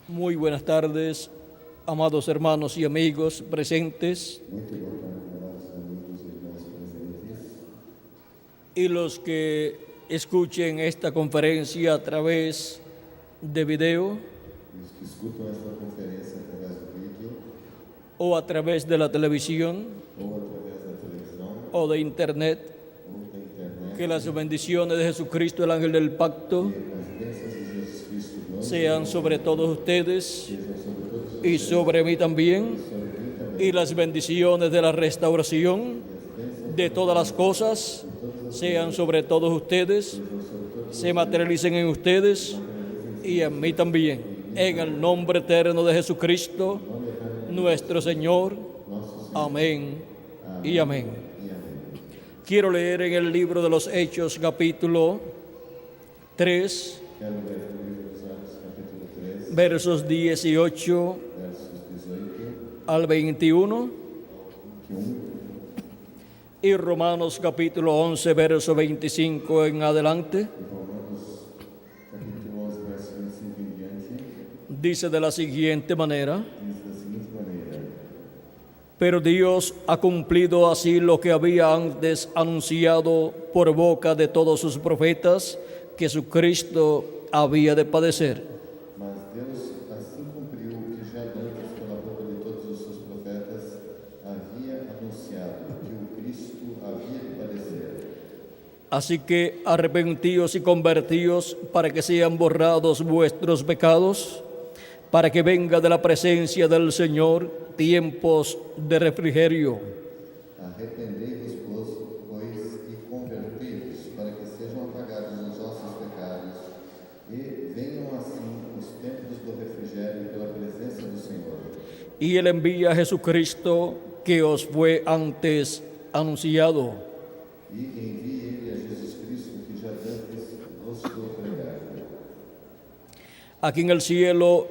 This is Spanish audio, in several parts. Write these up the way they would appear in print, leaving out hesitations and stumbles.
Muy buenas tardes, amados hermanos y amigos presentes Muito boa tarde, amados amigos e irmãos presentes y los que escuchen esta conferencia a través de video e os que escutam esta conferência através do vídeo o a través de la televisión ou através da televisão o de internet. ou da internet. Que las bendiciones de Jesucristo, el ángel del pacto, Que as bênçãos de Jesus Cristo nos sean sobre todos ustedes sejam sobre todos y sobre mí también, sobre mim também. y las bendiciones de la restauración de todas las cosas sean sobre todos ustedes, se materialicen en ustedes y en mí también. En el nombre eterno de Jesucristo, nuestro Señor. Amén y amén. Quiero leer en el libro de los Hechos, capítulo 3, Quero ler o livro dos Atos, capítulo 3, versos 18 versos 18 al 21, que 1 y Romanos capítulo 11, verso 25 en adelante. e Romanos, capítulo 11, verso 25 em diante, Dice de la siguiente manera: diz da seguinte maneira: pero Dios ha cumplido así lo que había antes anunciado por boca de todos sus profetas, que su Cristo había de padecer. Mas Deus assim cumpriu o que já antes, pela boca de todos os seus profetas, havia anunciado, que o Cristo havia de padecer. Así que arrepentíos y convertíos para que sean borrados vuestros pecados, para que venga de la presencia del Señor tiempos de refrigerio, Arrependei-vos, pois, e convertei-vos, para que sejam apagados os vossos pecados, e venham assim os tempos do refrigério pela presença do Senhor. y Él envía a Jesucristo que os fue antes anunciado, E envie ele a Jesus Cristo, que já antes vos foi pregado. aquí en el cielo,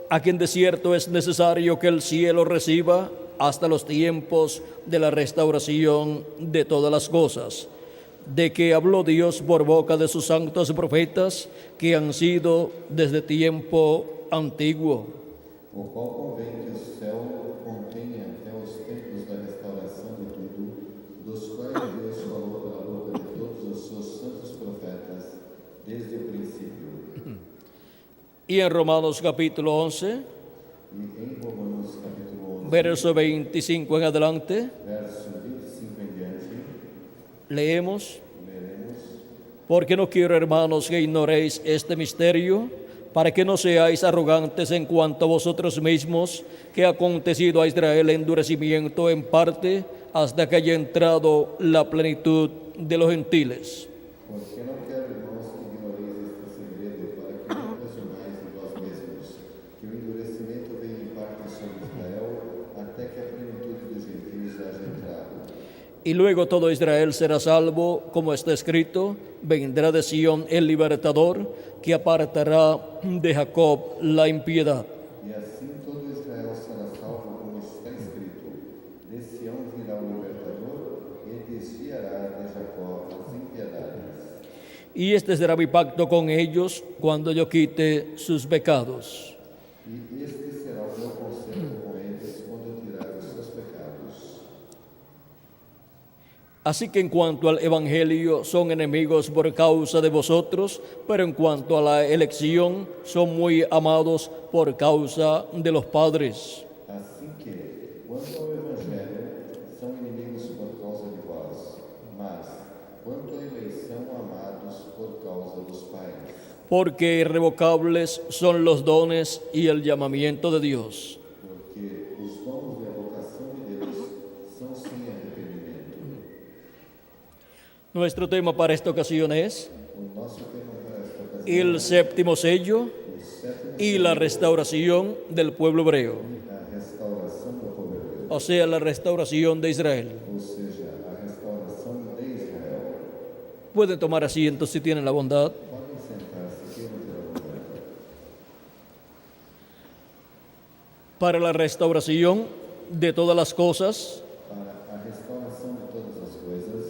aquí en desierto es necesario que el cielo reciba hasta los tiempos de la restauración de todas las cosas, de que habló Dios por boca de sus santos profetas que han sido desde tiempo antiguo. O qual convém que o céu contenha até os tempos da restauração de tudo, dos quais Deus falou pela boca de todos os seus santos profetas, desde o princípio. Y en Romanos capítulo 11, E em Romanos capítulo 11, verso 25 en adelante, verso 25 em diante, leemos: leremos: porque no quiero, hermanos, que ignoréis este misterio, para que no seáis arrogantes en cuanto a vosotros mismos, que ha acontecido a Israel endurecimiento en parte, hasta que haya entrado la plenitud de los gentiles. Porque não quero, irmãos, que ignoreis este segredo, para que não presumais de vós mesmos, que o endurecimento vem em parte sobre Israel, até que a plenitude dos gentios haja entrado. Y luego todo Israel será salvo, como está escrito: vendrá de Sión el libertador, que apartará de Jacob la impiedad. E assim todo Israel será salvo, como está escrito: de Sião virá o libertador, e desviará de Jacó as impiedades. Y este será mi pacto con ellos cuando yo quite sus pecados. E este será o meu conselho com eles, quando eu tirar os seus pecados. Así que en cuanto al Evangelio, son enemigos por causa de vosotros, pero en cuanto a la elección, son muy amados por causa de los padres. Assim que, quanto ao Evangelho, são inimigos por causa de vós, mas, quanto à eleição, amados por causa dos pais. Porque irrevocables son los dones y el llamamiento de Dios. Porque os dons e a vocação de Deus são sem arrependimento. Nuestro tema para esta ocasión es O nosso tema para esta ocasião el séptimo sello é o sétimo y la restauración del pueblo hebreo, a restauração do povo hebreu, o sea, la restauración de Israel. ou seja, a restauração de Israel. Pueden tomar asiento si tienen la bondad. Podem sentar-se, queiram ter a vontade. Para la restauración de todas las cosas, Para a restauração de todas as coisas,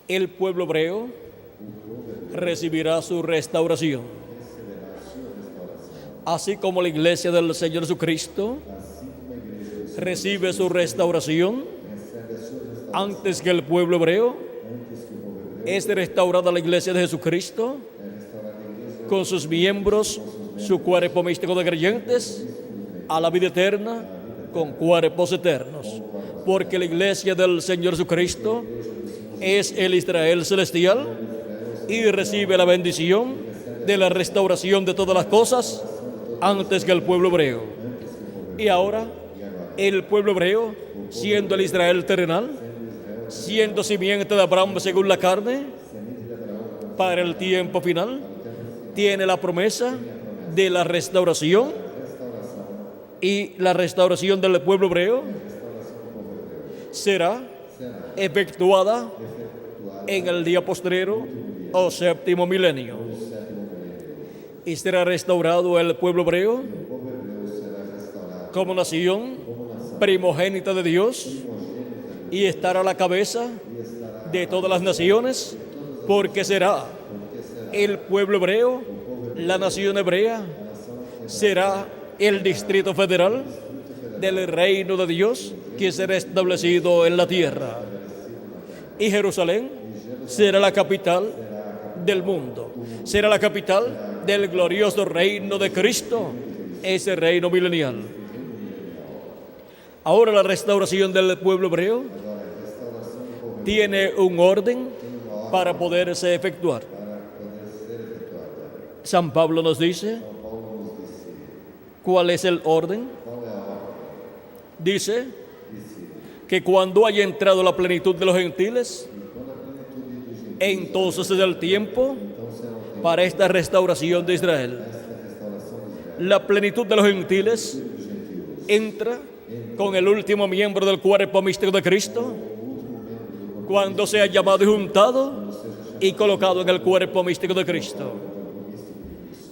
el pueblo hebreo recibirá su restauración. receberá a sua restauração. así como la iglesia del Señor Jesucristo recibe su restauración antes que el pueblo hebreo, es restaurada la iglesia de Jesucristo con sus miembros, su cuerpo místico de creyentes, a la vida eterna con cuerpos eternos. Porque la iglesia del Señor Jesucristo es el Israel celestial y recibe la bendición de la restauración de todas las cosas antes que el pueblo hebreo. Y ahora, el pueblo hebreo, siendo el Israel terrenal, siendo simiente de Abraham según la carne, para el tiempo final, tiene la promesa de la restauración, y la restauración del pueblo hebreo será efectuada en el día postrero o séptimo milenio. Y será restaurado el pueblo hebreo como nación primogénita de Dios, y estará a la cabeza de todas las naciones, porque será el pueblo hebreo, la nación hebrea, será el distrito federal del reino de Dios que será establecido en la tierra. Y Jerusalén será la capital del mundo, será la capital del glorioso reino de Cristo, ese reino milenial. Ahora la restauración del pueblo hebreo tiene un orden para poderse efectuar. San Pablo nos dice, ¿cuál es el orden? Dice que cuando haya entrado la plenitud de los gentiles, entonces es el tiempo para esta restauración de Israel. La plenitud de los gentiles entra con el último miembro del cuerpo místico de Cristo, cuando sea llamado y juntado y colocado en el cuerpo místico de Cristo.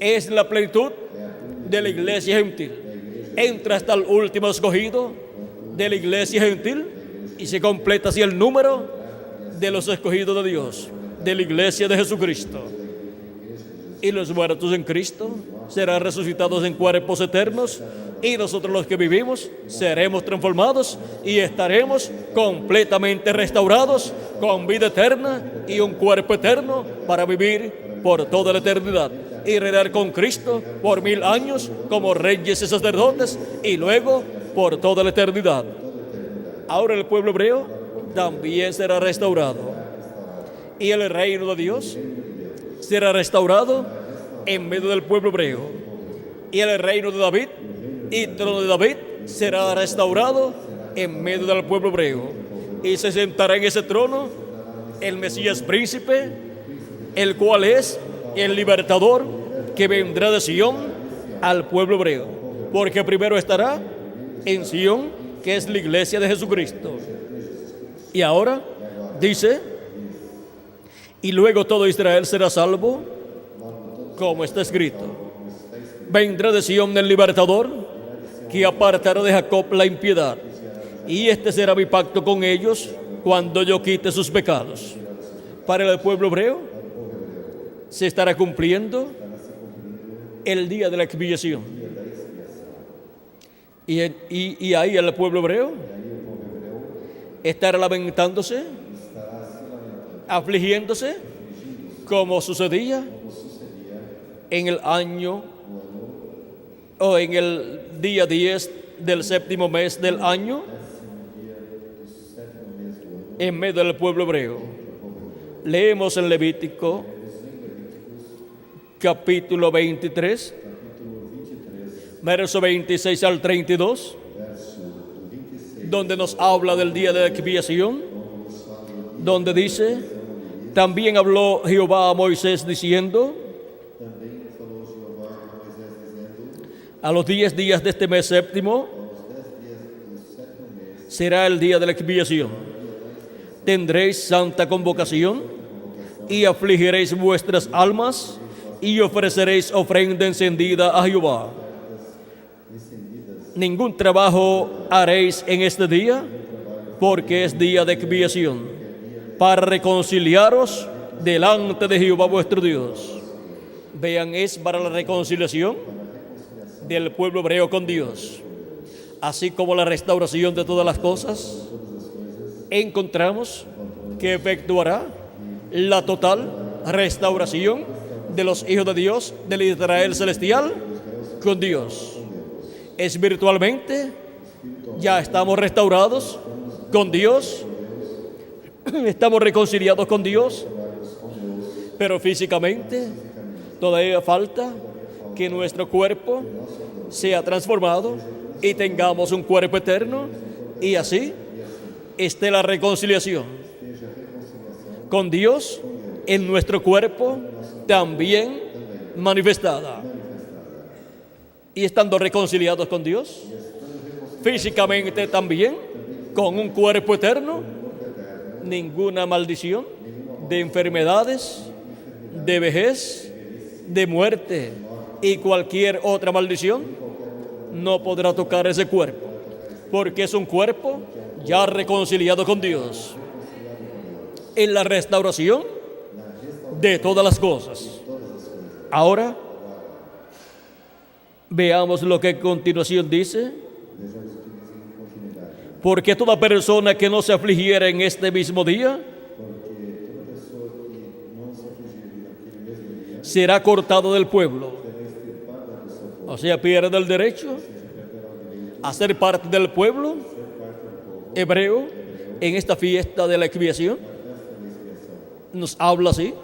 Es la plenitud de la iglesia gentil. Entra hasta el último escogido de la iglesia gentil y se completa así el número de los escogidos de Dios, de la iglesia de Jesucristo. Y los muertos en Cristo serán resucitados en cuerpos eternos, y nosotros los que vivimos seremos transformados y estaremos completamente restaurados con vida eterna y un cuerpo eterno para vivir por toda la eternidad y reinar con Cristo por 1000 años como reyes y sacerdotes, y luego por toda la eternidad. Ahora el pueblo hebreo también será restaurado, y el reino de Dios será restaurado en medio del pueblo hebreo, y el reino de David y trono de David será restaurado en medio del pueblo hebreo, y se sentará en ese trono el Mesías príncipe, el cual es el libertador que vendrá de Sion al pueblo hebreo, porque primero estará en Sion, que es la iglesia de Jesucristo. Y ahora dice, y luego todo Israel será salvo, como está escrito, vendrá de Sion el libertador, que apartará de Jacob la impiedad, y este será mi pacto con ellos cuando yo quite sus pecados. Para el pueblo hebreo se estará cumpliendo el día de la expiación, y ahí el pueblo hebreo estará lamentándose, afligiéndose, como sucedía en el año o en el día 10 del séptimo mes del año, en medio del pueblo hebreo. Leemos en Levítico capítulo 23, verso 26 al 32, donde nos habla del día de la expiación, donde dice, también habló Jehová a Moisés diciendo, a los 10 días de este mes séptimo será el día de la expiación. Tendréis santa convocación y afligiréis vuestras almas y ofreceréis ofrenda encendida a Jehová. Ningún trabajo haréis en este día, porque es día de expiación, para reconciliaros delante de Jehová vuestro Dios. Vean, es para la reconciliación del pueblo hebreo con Dios, así como la restauración de todas las cosas, encontramos que efectuará la total restauración de los hijos de Dios, del Israel celestial, con Dios. Espiritualmente, ya estamos restaurados con Dios, estamos reconciliados con Dios, pero físicamente todavía falta que nuestro cuerpo sea transformado y tengamos un cuerpo eterno, y así esté la reconciliación con Dios en nuestro cuerpo también manifestada. Y estando reconciliados con Dios, físicamente también, con un cuerpo eterno, ninguna maldición de enfermedades, de vejez, de muerte y cualquier otra maldición no podrá tocar ese cuerpo, porque es un cuerpo ya reconciliado con Dios en la restauración de todas las cosas. Ahora veamos lo que a continuación dice: porque toda persona que no se afligiera en este mismo día será cortado del pueblo, o sea, pierde el derecho a ser parte del pueblo hebreo en esta fiesta de la expiación. Nos habla así,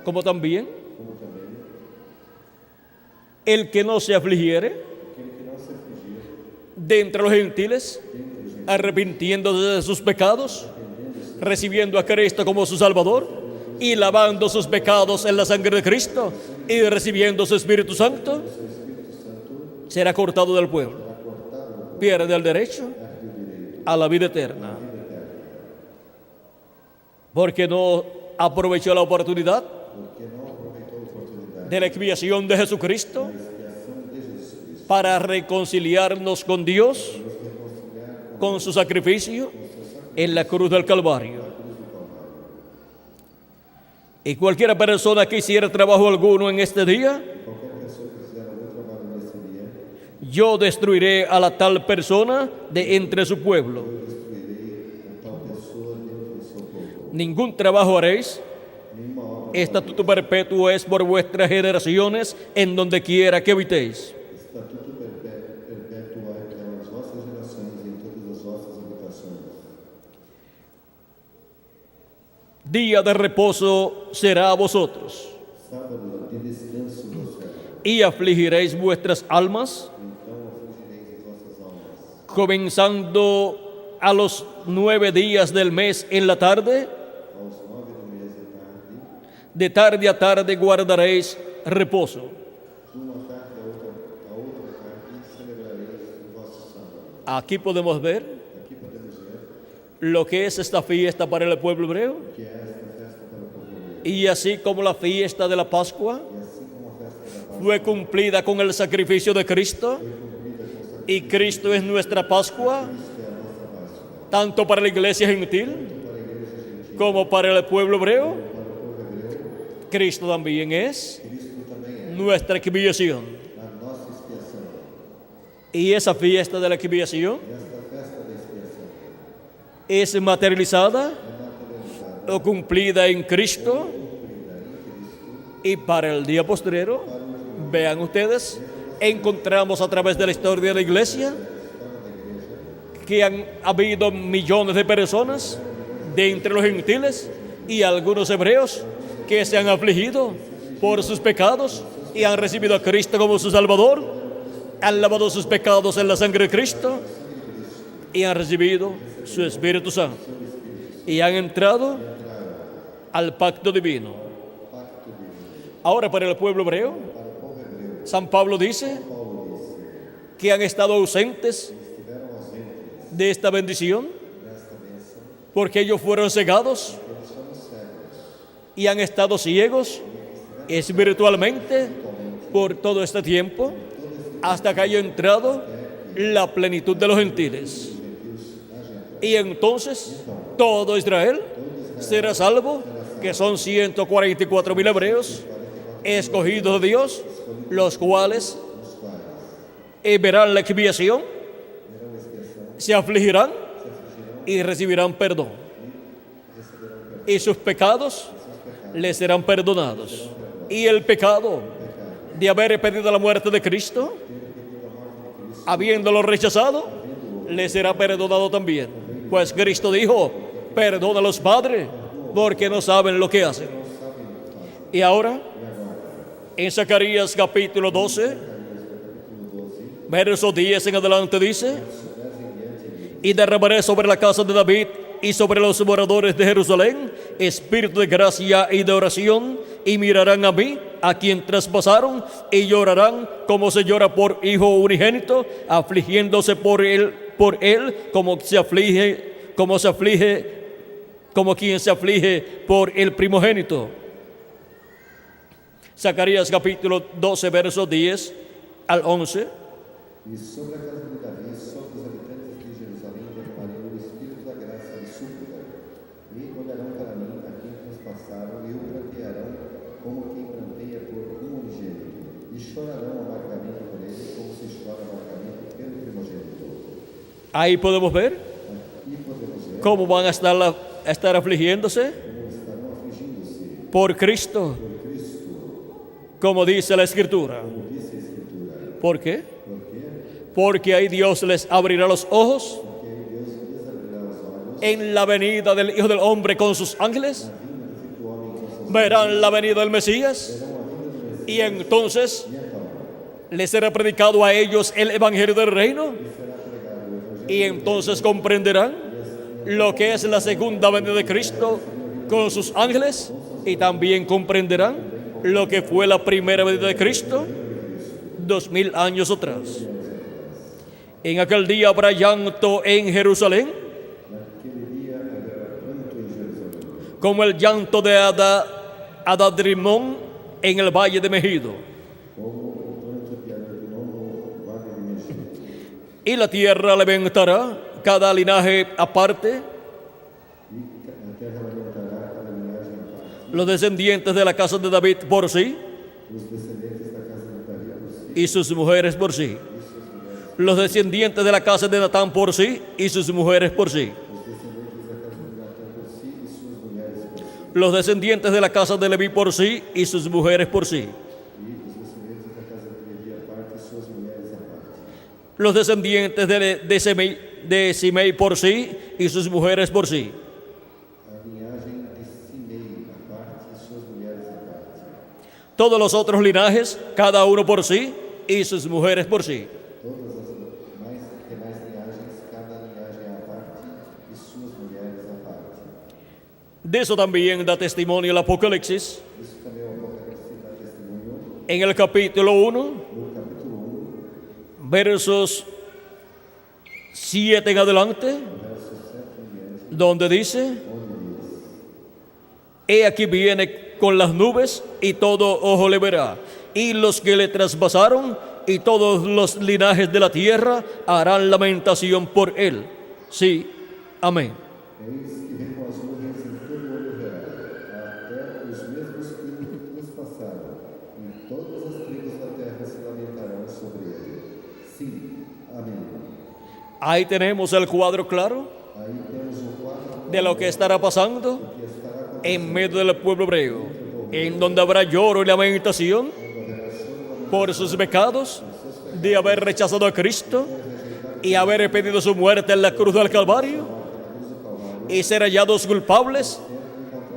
como también el que no se afligiere de entre los gentiles, arrepintiéndose de sus pecados, recibiendo a Cristo como su Salvador y lavando sus pecados en la sangre de Cristo y recibiendo su Espíritu Santo, será cortado del pueblo, pierde el derecho a la vida eterna, porque no aprovechó la oportunidad de la expiación de Jesucristo para reconciliarnos con Dios con su sacrificio en la cruz del Calvario. Y cualquier persona que hiciera trabajo alguno en este día, yo destruiré a la tal persona de entre su pueblo. Ningún trabajo haréis. Estatuto perpetuo es por vuestras generaciones en donde quiera que habitéis. Estatuto perpétuo é pelas vossas gerações e em todas as vossas habitações. Día de reposo será a vosotros. Sábado de descanso vos será. Y afligiréis vuestras almas, Então afligireis as vossas almas. comenzando a los 9 días del mes en la tarde, Aos 9 do mês de tarde, de tarde a tarde guardaréis reposo. de uma tarde a outra tarde, celebrareis o vosso sábado. Aquí podemos ver Aqui podemos ver lo que es esta fiesta para el pueblo hebreo, que é esta festa para o povo hebreu. y así como la fiesta de la Pascua E assim como a festa da Páscoa fue cumplida con el sacrificio de Cristo, foi cumprida com o sacrifício y Cristo es nuestra Pascua, de Cristo, é a nossa Páscoa. tanto para la iglesia gentil Para a igreja gentil, como para el pueblo hebreo, para o povo hebreu, Cristo también es Cristo também é nuestra expiación. a nossa expiação. Y esa fiesta de la expiación E esta festa da expiação es materializada é materializada o cumplida en Cristo, y para el día postrero, vean ustedes, encontramos a través de la historia de la iglesia que han habido millones de personas de entre los gentiles y algunos hebreos que se han afligido por sus pecados y han recibido a Cristo como su Salvador, han lavado sus pecados en la sangre de Cristo y han recibido su Espíritu Santo y han entrado al pacto divino. Ahora, para el pueblo hebreo, San Pablo dice que han estado ausentes de esta bendición porque ellos fueron cegados y han estado ciegos espiritualmente por todo este tiempo hasta que haya entrado la plenitud de los gentiles. Y entonces todo Israel será salvo, que son 144.000 hebreos escogidos de Dios, los cuales y verán la expiación, se afligirán y recibirán perdón. Y sus pecados les serán perdonados. Y el pecado de haber pedido la muerte de Cristo, habiéndolo rechazado, les será perdonado también. Pues Cristo dijo: perdona a los padres, porque no saben lo que hacen. Y ahora, en Zacarías capítulo 12, verso 10 en adelante dice: y derramaré sobre la casa de David y sobre los moradores de Jerusalén espíritu de gracia y de oración, y mirarán a mí, a quien traspasaron, y llorarán como se llora por hijo unigénito, afligiéndose por él como quien se aflige por el primogénito. Zacarías capítulo 12, versos 10 al 11. E sobre a casa de Davi, sobre os habitantes de Jerusalém, derramarei o espírito da graça e súplica. E olharão para mim, a quem transpassaram, e o branquearão como quem branqueia por um unigênito. E chorarão amargamente por ele, como se chora amargamente pelo primogênito. Ahí podemos ver cómo van a estar afligiéndose por Cristo, como dice la Escritura. ¿Por qué? Porque ahí Dios les abrirá los ojos en la venida del Hijo del Hombre con sus ángeles. Verán la venida del Mesías, y entonces les será predicado a ellos el Evangelio del Reino, y entonces comprenderán lo que es la segunda venida de Cristo con sus ángeles, y también comprenderán lo que fue la primera venida de Cristo 2000 años atrás. En aquel día habrá llanto en Jerusalén, como el llanto de Adadrimón en el valle de Megido. Y la tierra levantará cada linaje aparte, los descendientes de la casa de David por sí, y sus mujeres por sí. Los descendientes de la casa de Natán por sí, y sus mujeres por sí. Los descendientes de la casa de Leví por sí, y sus mujeres por sí. Los descendientes de Simei por sí, y sus mujeres por sí. Todos los otros linajes, cada uno por sí, y sus mujeres por sí. De eso también da testimonio el Apocalipsis. En el capítulo 1, versos 7 en adelante, donde dice: he aquí viene con las nubes, y todo ojo le verá, y los que le traspasaron, y todos los linajes de la tierra harán lamentación por él. Sí, amén. Ahí tenemos el cuadro claro de lo que estará pasando en medio del pueblo hebreo, en donde habrá lloro y lamentación por sus pecados de haber rechazado a Cristo y haber pedido su muerte en la cruz del Calvario, y ser hallados culpables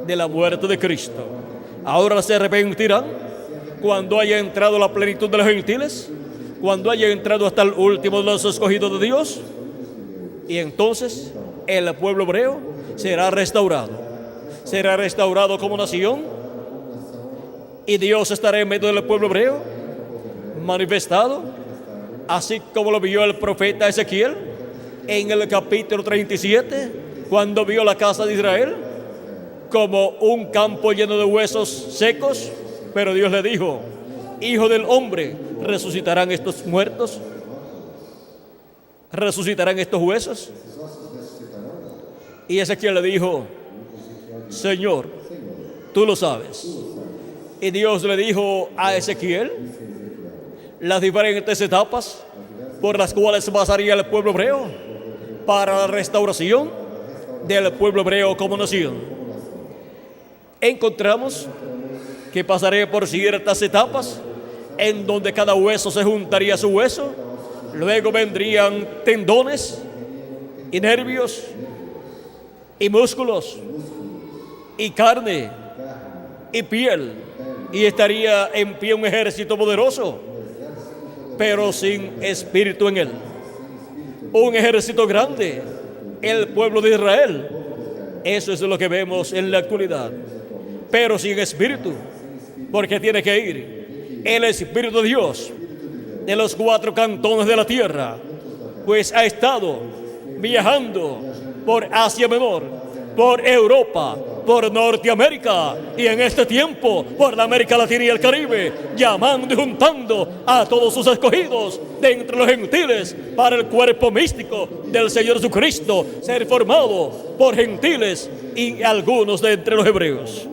de la muerte de Cristo. Ahora se arrepentirán cuando haya entrado la plenitud de los gentiles, cuando haya entrado hasta el último de los escogidos de Dios, y entonces el pueblo hebreo será restaurado como nación, y Dios estará en medio del pueblo hebreo manifestado, así como lo vio el profeta Ezequiel en el capítulo 37, cuando vio la casa de Israel como un campo lleno de huesos secos. Pero Dios le dijo: hijo del hombre, ¿resucitarán estos muertos? ¿Resucitarán estos huesos? Y Ezequiel le dijo: Señor, tú lo sabes. Y Dios le dijo a Ezequiel las diferentes etapas por las cuales pasaría el pueblo hebreo para la restauración del pueblo hebreo como nación. Encontramos que pasaría por ciertas etapas en donde cada hueso se juntaría a su hueso, luego vendrían tendones y nervios y músculos y carne y piel, y estaría en pie un ejército poderoso, pero sin espíritu en él. Un ejército grande, el pueblo de Israel. Eso es lo que vemos en la actualidad, pero sin espíritu, porque tiene que ir el Espíritu de Dios de los 4 cantones de la tierra, pues ha estado viajando por Asia Menor, por Europa, por Norteamérica y en este tiempo por la América Latina y el Caribe, llamando y juntando a todos sus escogidos de entre los gentiles para el cuerpo místico del Señor Jesucristo, ser formado por gentiles y algunos de entre los hebreos.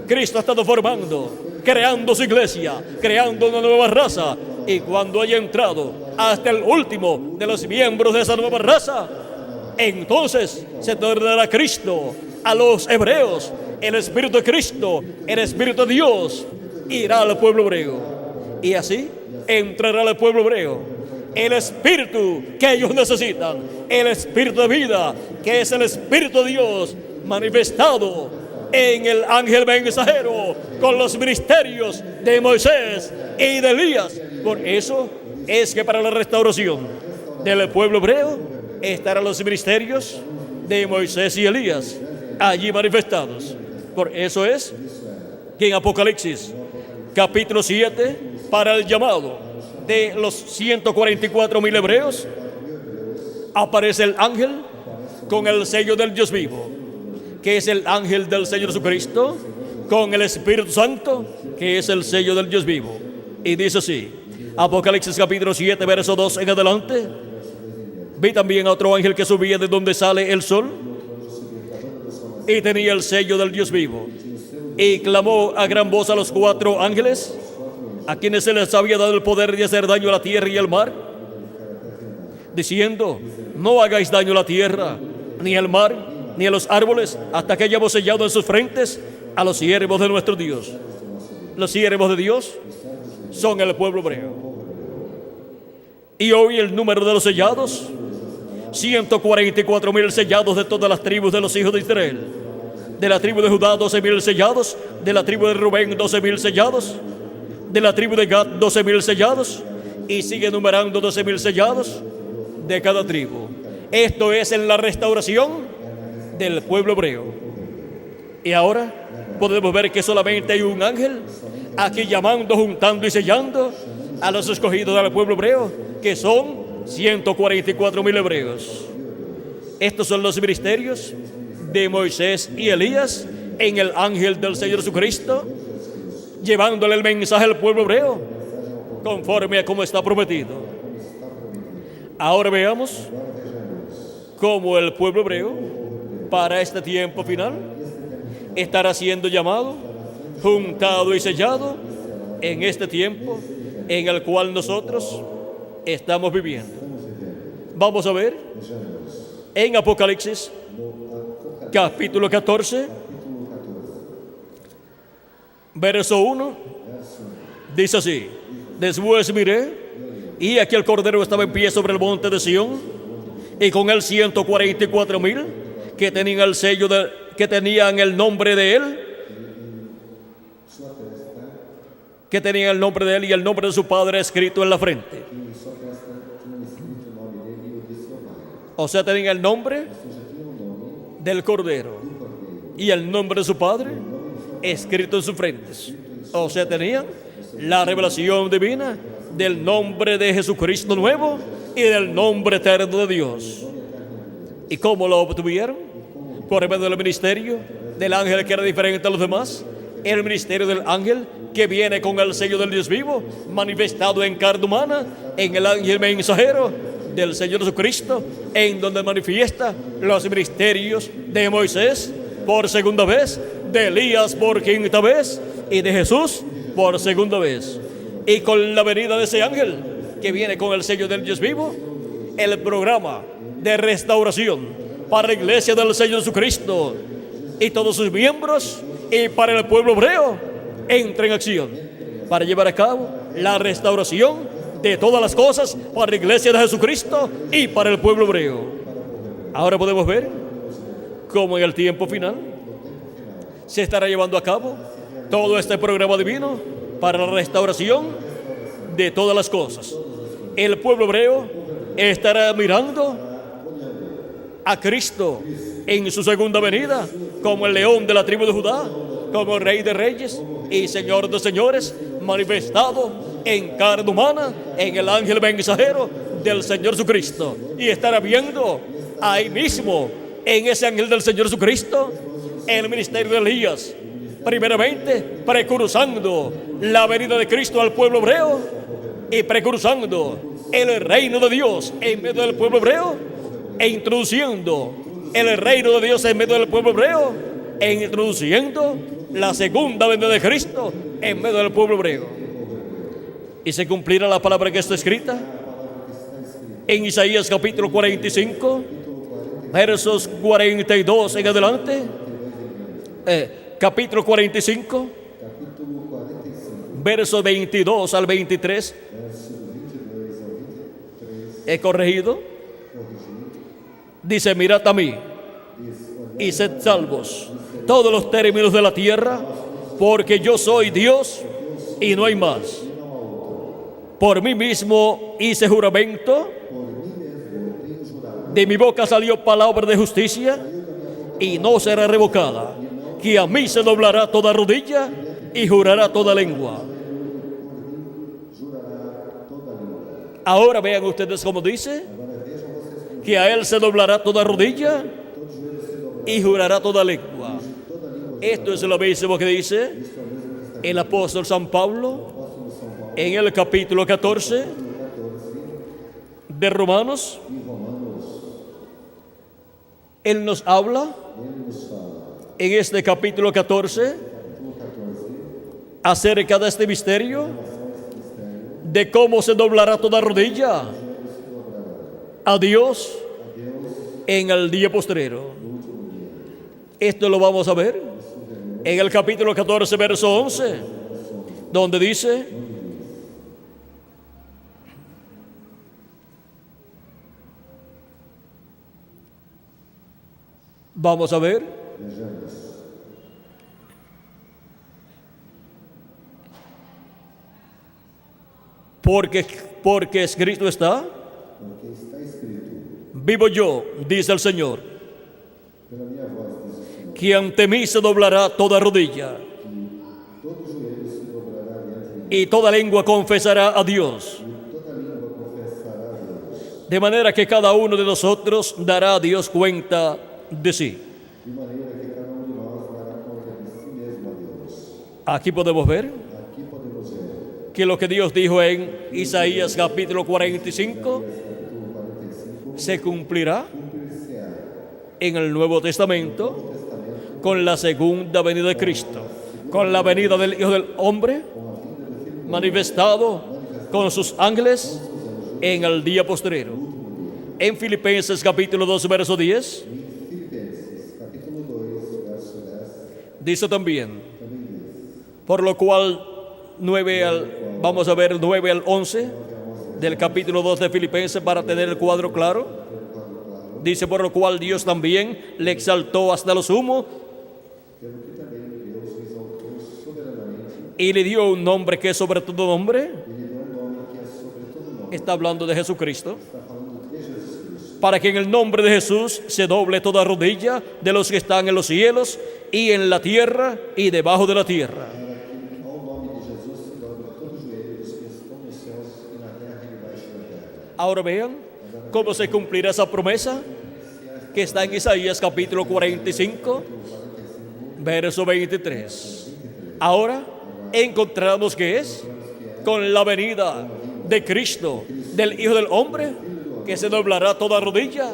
Cristo ha estado formando, creando su iglesia, creando una nueva raza, y cuando haya entrado hasta el último de los miembros de esa nueva raza, entonces se tornará Cristo a los hebreos, el Espíritu de Cristo, el Espíritu de Dios, irá al pueblo hebreo, y así entrará al pueblo hebreo el Espíritu que ellos necesitan, el Espíritu de vida, que es el Espíritu de Dios manifestado en el ángel mensajero con los ministerios de Moisés y de Elías. Por eso es que para la restauración del pueblo hebreo estarán los ministerios de Moisés y Elías allí manifestados. Por eso es que en Apocalipsis capítulo 7, para el llamado de los 144,000 hebreos, aparece el ángel con el sello del Dios vivo, que es el ángel del Señor Jesucristo, con el Espíritu Santo, que es el sello del Dios vivo. Y dice así, Apocalipsis capítulo 7, verso 2 en adelante: vi también a otro ángel que subía de donde sale el sol, y tenía el sello del Dios vivo, y clamó a gran voz a los 4 ángeles, a quienes se les había dado el poder de hacer daño a la tierra y al mar, diciendo: no hagáis daño a la tierra, ni al mar, ni a los árboles, hasta que hayamos sellado en sus frentes a los siervos de nuestro Dios. Los siervos de Dios son el pueblo hebreo. Y hoy el número de los sellados, 144,000 sellados de todas las tribus de los hijos de Israel. De la tribu de Judá, 12,000 sellados. De la tribu de Rubén, 12,000 sellados. De la tribu de Gad, 12,000 sellados. Y sigue numerando 12,000 sellados de cada tribu. Esto es en la restauración del pueblo hebreo. Y ahora podemos ver que solamente hay un ángel aquí llamando, juntando y sellando a los escogidos del pueblo hebreo, que son 144,000 hebreos. Estos son los ministerios de Moisés y Elías en el ángel del Señor Jesucristo, llevándole el mensaje al pueblo hebreo conforme a como está prometido. Ahora veamos cómo el pueblo hebreo para este tiempo final estará siendo llamado, juntado y sellado en este tiempo en el cual nosotros estamos viviendo. Vamos a ver en Apocalipsis capítulo 14, verso 1, dice así: después miré, y aquí el Cordero estaba en pie sobre el monte de Sión, y con él 144,000 que tenían el sello que tenían el nombre de él, que tenían el nombre de él y el nombre de su padre escrito en la frente. O sea, tenían el nombre del Cordero y el nombre de su padre escrito en sus frentes. O sea, tenían la revelación divina del nombre de Jesucristo nuevo y del nombre eterno de Dios. ¿Y cómo lo obtuvieron? Por medio del ministerio del ángel que era diferente a los demás, el ministerio del ángel que viene con el sello del Dios vivo, manifestado en carne humana, en el ángel mensajero del Señor Jesucristo, en donde manifiesta los ministerios de Moisés por segunda vez, de Elías por quinta vez y de Jesús por segunda vez. Y con la venida de ese ángel que viene con el sello del Dios vivo, el programa de restauración para la iglesia del Señor Jesucristo y todos sus miembros y para el pueblo hebreo entra en acción para llevar a cabo la restauración de todas las cosas para la iglesia de Jesucristo y para el pueblo hebreo. Ahora podemos ver cómo en el tiempo final se estará llevando a cabo todo este programa divino para la restauración de todas las cosas. El pueblo hebreo estará mirando a Cristo en su segunda venida como el león de la tribu de Judá, como el rey de reyes y señor de señores, manifestado en carne humana en el ángel mensajero del Señor Jesucristo, y estará viendo ahí mismo en ese ángel del Señor Jesucristo el ministerio de Elías, primeramente precursando la venida de Cristo al pueblo hebreo y precursando el reino de Dios en medio del pueblo hebreo e introduciendo el reino de Dios en medio del pueblo hebreo e introduciendo la segunda venida de Cristo en medio del pueblo hebreo. Y se cumplirá la palabra que está escrita en Isaías capítulo 45, versos 42 en adelante. Capítulo 45, versos 22 al 23. He corregido. Dice: mirad a mí y sed salvos todos los términos de la tierra, porque yo soy Dios y no hay más. Por mí mismo hice juramento, de mi boca salió palabra de justicia y no será revocada, que a mí se doblará toda rodilla y jurará toda lengua. Ahora vean ustedes cómo dice que a él se doblará toda rodilla y jurará toda lengua. Esto es lo mismo que dice el apóstol San Pablo en el capítulo 14 de Romanos. Él nos habla en este capítulo 14 acerca de este misterio de cómo se doblará toda rodilla a Dios en el día postrero. Esto lo vamos a ver en el capítulo 14, verso 11, donde dice: vamos a ver. Porque escrito está: vivo yo, dice el Señor, que ante mí se doblará toda rodilla y toda lengua confesará a Dios. De manera que cada uno de nosotros dará a Dios cuenta de sí. Aquí podemos ver que lo que Dios dijo en Isaías capítulo 45 se cumplirá en el Nuevo Testamento con la segunda venida de Cristo, con la venida del Hijo del Hombre manifestado con sus ángeles en el día postrero. En Filipenses capítulo 2 verso 10 dice también, por lo cual 9 al 11 del capítulo 2 de Filipenses, para tener el cuadro claro. Dice: por lo cual Dios también le exaltó hasta lo sumo y le dio un nombre que es sobre todo nombre. Está hablando de Jesucristo. Para que en el nombre de Jesús se doble toda rodilla de los que están en los cielos y en la tierra y debajo de la tierra. Ahora vean cómo se cumplirá esa promesa que está en Isaías capítulo 45, verso 23. Ahora encontramos que es con la venida de Cristo, del Hijo del Hombre, que se doblará toda rodilla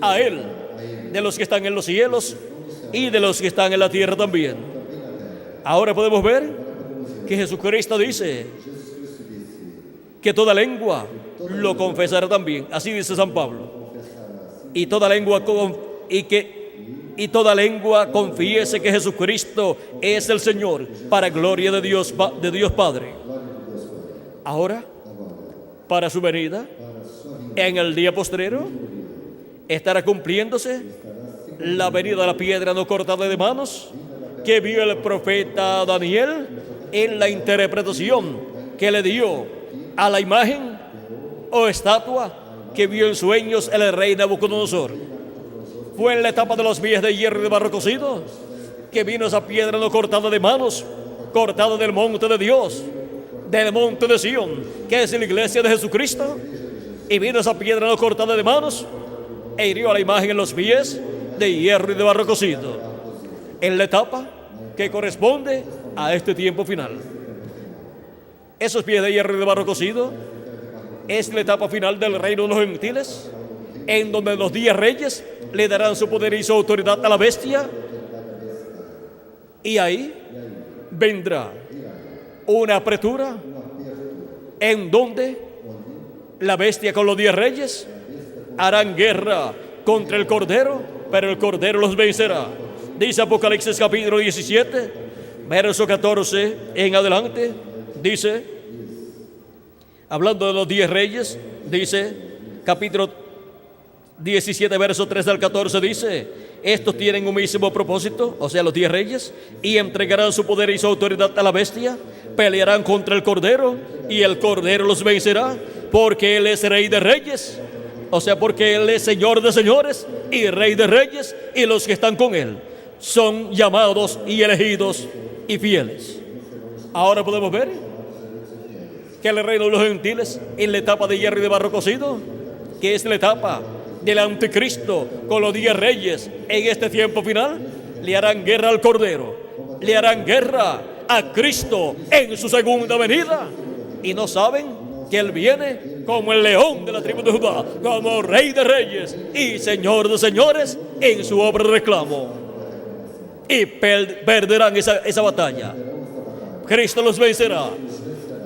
a Él, de los que están en los cielos y de los que están en la tierra también. Ahora podemos ver que Jesucristo dice que toda lengua lo confesará también. Así dice San Pablo. Y toda lengua confiese que Jesucristo es el Señor, para gloria de Dios Padre. Ahora, para su venida, en el día postrero, estará cumpliéndose la venida de la piedra no cortada de manos que vio el profeta Daniel en la interpretación que le dio a la imagen o estatua que vio en sueños el rey Nabucodonosor. Fue en la etapa de los pies de hierro y de barro cocido que vino esa piedra no cortada de manos, cortada del monte de Dios, del monte de Sión, que es la iglesia de Jesucristo. Y vino esa piedra no cortada de manos e hirió a la imagen en los pies de hierro y de barro cocido, en la etapa que corresponde a este tiempo final. Esos pies de hierro y de barro cocido es la etapa final del reino de los gentiles, en donde los 10 reyes le darán su poder y su autoridad a la bestia, y ahí vendrá una apertura en donde la bestia con los 10 reyes harán guerra contra el Cordero, pero el Cordero los vencerá. Dice Apocalipsis capítulo 17, verso 14 en adelante, dice, hablando de los 10 reyes, dice, capítulo 17, verso 3 al 14, dice, estos tienen un mismo propósito, o sea, los 10 reyes, y entregarán su poder y su autoridad a la bestia, pelearán contra el Cordero, y el Cordero los vencerá, porque Él es Rey de Reyes, o sea, porque Él es Señor de señores y Rey de reyes, y los que están con Él son llamados y elegidos y fieles. Ahora podemos ver que el reino de los gentiles, en la etapa de hierro y de barro cocido, que es la etapa del anticristo con los 10 reyes en este tiempo final, le harán guerra al Cordero, le harán guerra a Cristo en su segunda venida, y no saben que Él viene como el león de la tribu de Judá, como Rey de reyes y Señor de señores en su obra de reclamo, y perderán esa batalla. Cristo los vencerá.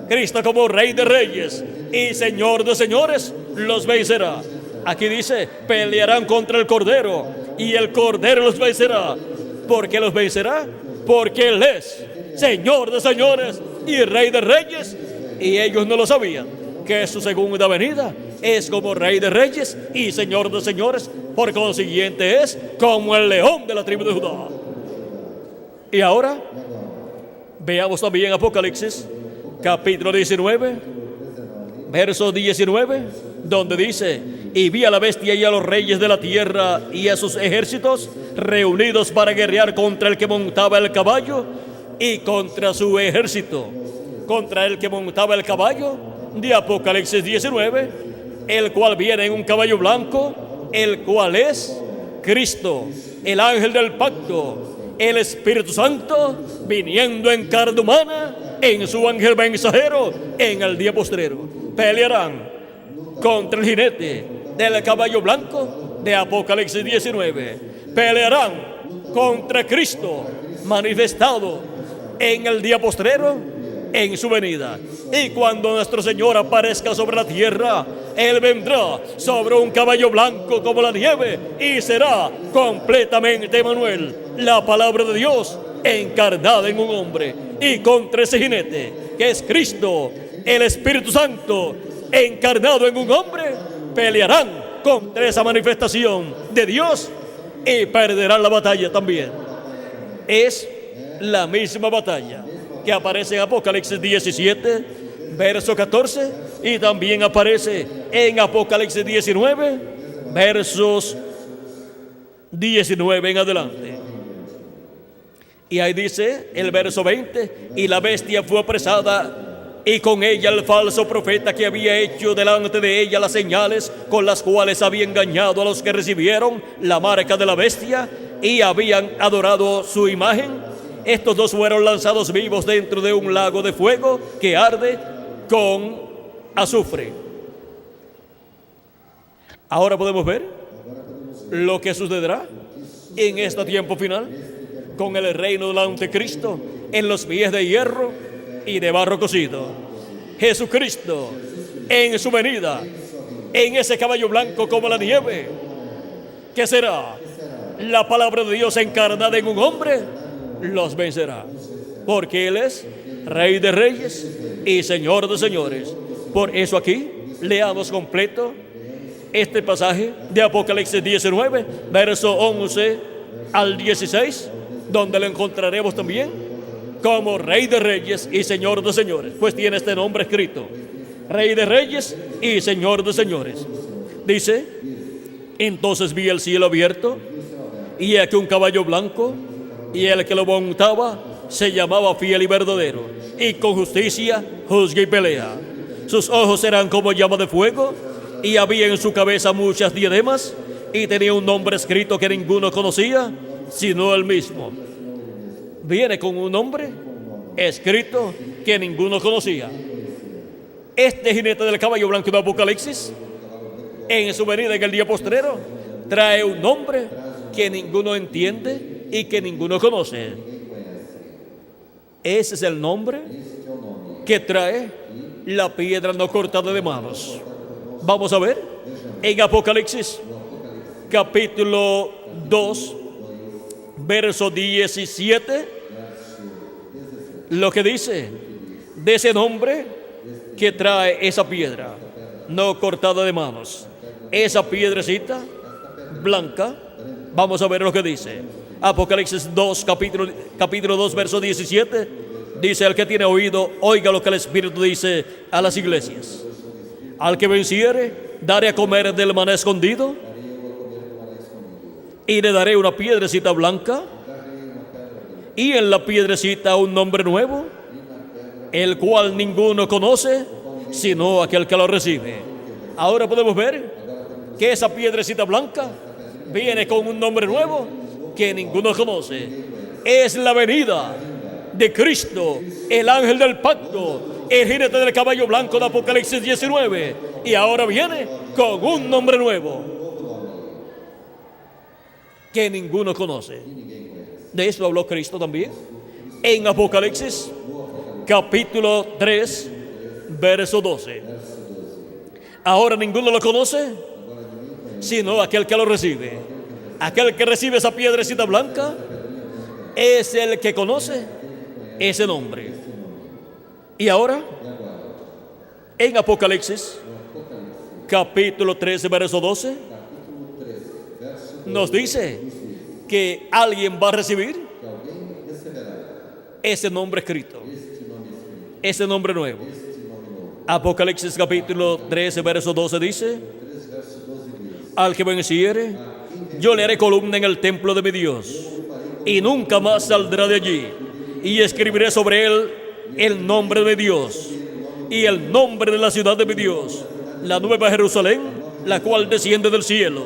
Cristo como Rey de reyes y Señor de señores los vencerá. Aquí dice, pelearán contra el Cordero, y el Cordero los vencerá. ¿Por qué los vencerá? Porque Él es Señor de señores y Rey de reyes, y ellos no lo sabían, que su segunda venida es como Rey de reyes y Señor de señores, por consiguiente es como el león de la tribu de Judá. Y ahora veamos también Apocalipsis capítulo 19, verso 19, donde dice, y vi a la bestia y a los reyes de la tierra y a sus ejércitos reunidos para guerrear contra el que montaba el caballo y contra su ejército. Contra el que montaba el caballo de Apocalipsis 19, el cual viene en un caballo blanco, el cual es Cristo, el ángel del pacto, el Espíritu Santo, viniendo en carne humana, en su ángel mensajero, en el día postrero. Pelearán contra el jinete del caballo blanco de Apocalipsis 19. Pelearán contra Cristo manifestado en el día postrero, en su venida. Y cuando nuestro Señor aparezca sobre la tierra, Él vendrá sobre un caballo blanco como la nieve, y será completamente Emmanuel, la palabra de Dios encarnada en un hombre. Y contra ese jinete, que es Cristo, el Espíritu Santo encarnado en un hombre, pelearán contra esa manifestación de Dios y perderán la batalla también. Es la misma batalla que aparece en Apocalipsis 17, verso 14, y también aparece en Apocalipsis 19, versos 19 en adelante. Y ahí dice el verso 20, y la bestia fue apresada, y con ella el falso profeta que había hecho delante de ella las señales con las cuales había engañado a los que recibieron la marca de la bestia y habían adorado su imagen. Estos dos fueron lanzados vivos dentro de un lago de fuego que arde con azufre. Ahora podemos ver lo que sucederá en este tiempo final con el reino del anticristo en los pies de hierro y de barro cocido. Jesucristo en su venida, en ese caballo blanco como la nieve. ¿Qué será? La palabra de Dios encarnada en un hombre los vencerá, porque Él es Rey de Reyes y Señor de Señores. Por eso aquí leamos completo este pasaje de Apocalipsis 19, verso 11 al 16, donde lo encontraremos también como Rey de Reyes y Señor de Señores, pues tiene este nombre escrito: Rey de Reyes y Señor de Señores. Dice: entonces vi el cielo abierto, y aquí un caballo blanco, y el que lo montaba se llamaba Fiel y Verdadero, y con justicia juzga y pelea. Sus ojos eran como llama de fuego, y había en su cabeza muchas diademas, y tenía un nombre escrito que ninguno conocía, sino él mismo. Viene con un nombre escrito que ninguno conocía. Este jinete del caballo blanco de Apocalipsis, en su venida en el día postrero, trae un nombre que ninguno entiende y que ninguno conoce. Ese es el nombre que trae la piedra no cortada de manos. Vamos a ver en Apocalipsis capítulo 2, verso 17, lo que dice de ese nombre que trae esa piedra no cortada de manos, esa piedrecita blanca. Vamos a ver lo que dice Apocalipsis 2, capítulo 2, verso 17. Dice: el que tiene oído, oiga lo que el Espíritu dice a las iglesias. Al que venciere, daré a comer del maná escondido, y le daré una piedrecita blanca, y en la piedrecita un nombre nuevo, el cual ninguno conoce, sino aquel que lo recibe. Ahora podemos ver que esa piedrecita blanca viene con un nombre nuevo que ninguno conoce. Es la venida de Cristo, el ángel del pacto, el jinete del caballo blanco de Apocalipsis 19. Y ahora viene con un nombre nuevo que ninguno conoce. De esto habló Cristo también en Apocalipsis capítulo 3, verso 12. Ahora ninguno lo conoce, sino aquel que lo recibe. Aquel que recibe esa piedrecita blanca es el que conoce ese nombre. Y ahora, en Apocalipsis capítulo 13, verso 12, nos dice que alguien va a recibir ese nombre escrito, ese nombre nuevo. Apocalipsis capítulo 13, verso 12 dice: al que venciere, yo le haré columna en el templo de mi Dios, y nunca más saldrá de allí. Y escribiré sobre él el nombre de Dios y el nombre de la ciudad de mi Dios, la nueva Jerusalén, la cual desciende del cielo,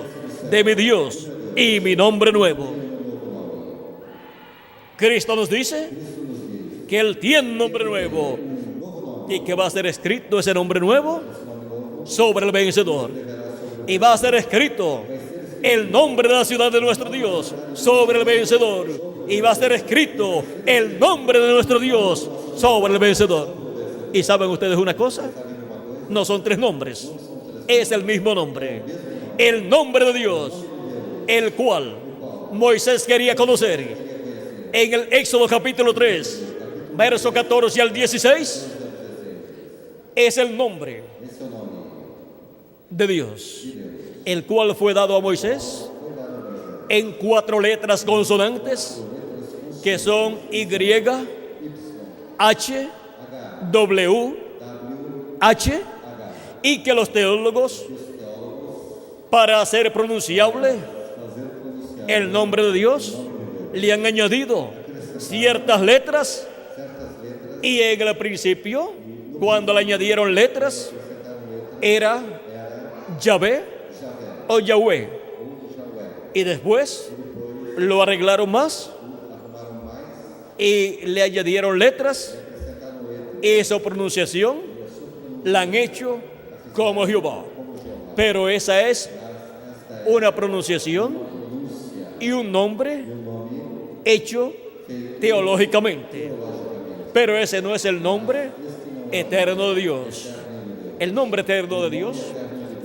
de mi Dios, y mi nombre nuevo. Cristo nos dice que Él tiene un nombre nuevo y que va a ser escrito ese nombre nuevo sobre el vencedor. Y va a ser escrito el nombre de la ciudad de nuestro Dios sobre el vencedor. Y va a ser escrito el nombre de nuestro Dios sobre el vencedor. ¿Y saben ustedes una cosa? No son tres nombres, es el mismo nombre. El nombre de Dios, el cual Moisés quería conocer en el Éxodo capítulo 3, verso 14 al 16, es el nombre de Dios, el cual fue dado a Moisés en 4 letras consonantes que son Y, H, W, H, y que los teólogos, para hacer pronunciable el nombre de Dios, le han añadido ciertas letras. Y en el principio, cuando le añadieron letras, era Yahvé o Yahweh. Y después lo arreglaron más y le añadieron letras, y su pronunciación la han hecho como Jehová. Pero esa es una pronunciación y un nombre hecho teológicamente. Pero ese no es el nombre eterno de Dios. El nombre eterno de Dios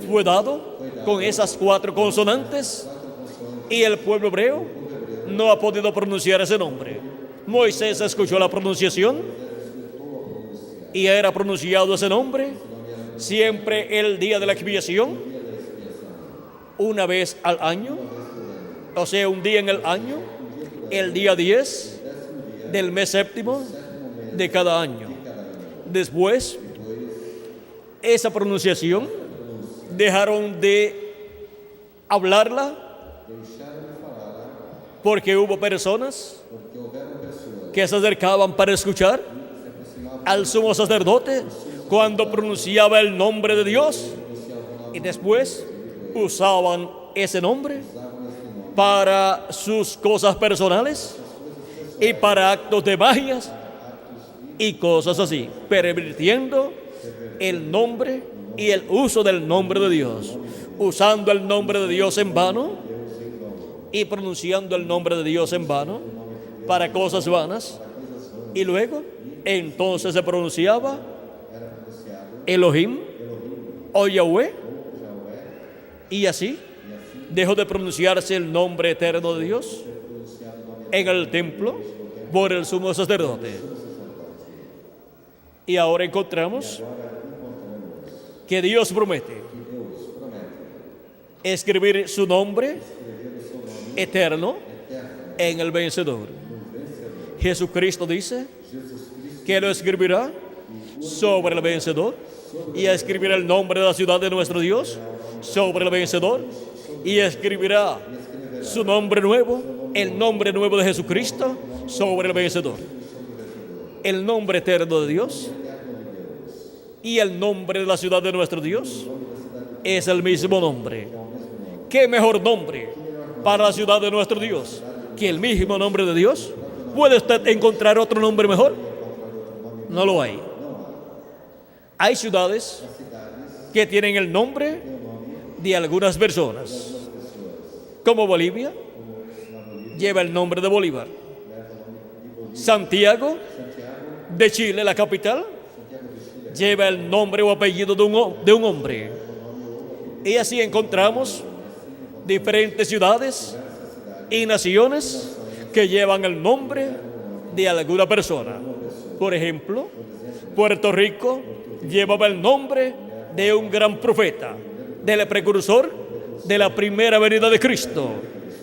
fue dado con esas 4 consonantes y el pueblo hebreo no ha podido pronunciar ese nombre. Moisés escuchó la pronunciación y era pronunciado ese nombre siempre el día de la expiación, una vez al año, o sea, un día en el año, el día 10 del mes séptimo de cada año. Después, esa pronunciación dejaron de hablarla porque hubo personas que se acercaban para escuchar al sumo sacerdote cuando pronunciaba el nombre de Dios, y después usaban ese nombre para sus cosas personales y para actos de magias y cosas así, pervirtiendo el nombre y el uso del nombre de Dios, usando el nombre de Dios en vano y pronunciando el nombre de Dios en vano para cosas vanas. Y luego entonces se pronunciaba Elohim o Yahweh, y así dejó de pronunciarse el nombre eterno de Dios en el templo por el sumo sacerdote. Y ahora encontramos que Dios promete escribir su nombre eterno en el vencedor. Jesucristo dice que lo escribirá sobre el vencedor, y escribirá el nombre de la ciudad de nuestro Dios sobre el vencedor, y escribirá su nombre nuevo, el nombre nuevo de Jesucristo sobre el vencedor. El nombre eterno de Dios y el nombre de la ciudad de nuestro Dios es el mismo nombre. ¿Qué mejor nombre para la ciudad de nuestro Dios que el mismo nombre de Dios? ¿Puede usted encontrar otro nombre mejor? No lo hay. Hay ciudades que tienen el nombre de algunas personas, como Bolivia lleva el nombre de Bolívar. Santiago de Chile, la capital, lleva el nombre o apellido de un hombre. Y así encontramos diferentes ciudades y naciones que llevan el nombre de alguna persona. Por ejemplo, Puerto Rico llevaba el nombre de un gran profeta, del precursor de la primera venida de Cristo.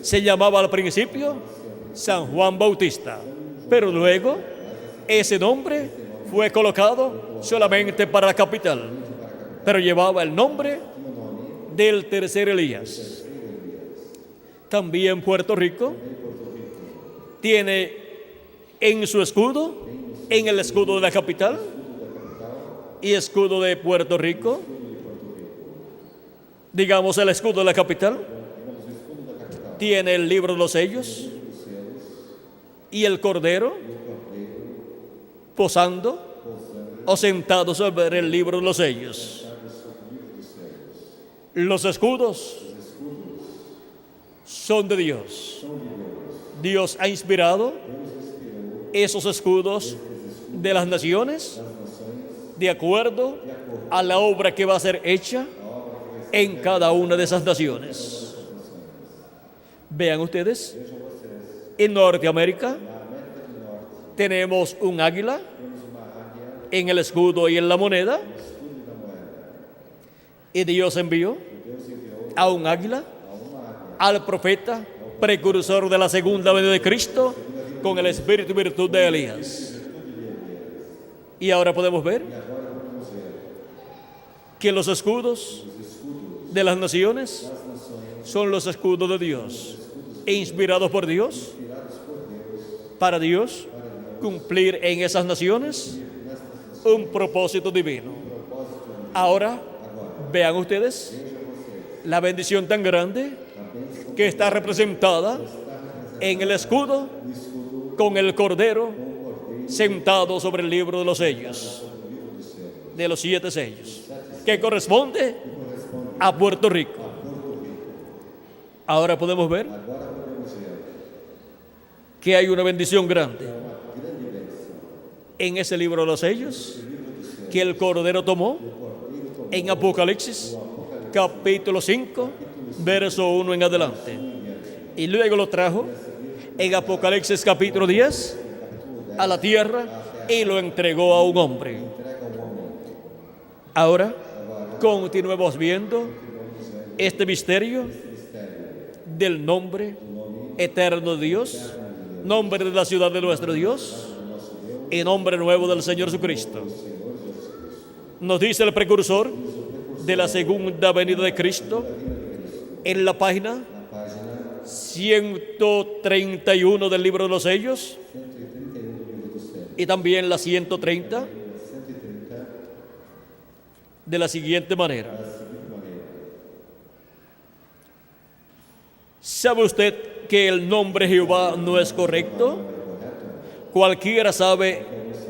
Se llamaba al principio San Juan Bautista, pero luego ese nombre fue colocado solamente para la capital, pero llevaba el nombre del tercer Elías. También Puerto Rico tiene en su escudo, en el escudo de la capital y escudo de Puerto Rico, digamos el escudo de la capital, tiene el libro de los sellos y el cordero posando o sentado sobre el libro de los sellos. Los escudos son de Dios. Dios ha inspirado esos escudos de las naciones de acuerdo a la obra que va a ser hecha en cada una de esas naciones. Vean ustedes, en Norteamérica tenemos un águila en el escudo y en la moneda, y Dios envió a un águila al profeta precursor de la segunda venida de Cristo con el espíritu y virtud de Elías. Y ahora podemos ver que los escudos de las naciones son los escudos de Dios, inspirados por Dios, para Dios cumplir en esas naciones un propósito divino. Ahora vean ustedes la bendición tan grande que está representada en el escudo con el cordero sentado sobre el libro de los sellos, de los 7 sellos, que corresponde a Puerto Rico. Ahora podemos ver que hay una bendición grande en ese libro de los sellos que el cordero tomó en Apocalipsis, capítulo 5, verso 1 en adelante. Y luego lo trajo en Apocalipsis, capítulo 10, a la tierra y lo entregó a un hombre. Ahora continuemos viendo este misterio del nombre eterno de Dios, nombre de la ciudad de nuestro Dios y nombre nuevo del Señor Jesucristo. Nos dice el precursor de la segunda venida de Cristo en la página 131 del libro de los sellos y también la 130 de la siguiente manera. ¿Sabe usted que el nombre Jehová no es correcto? Cualquiera sabe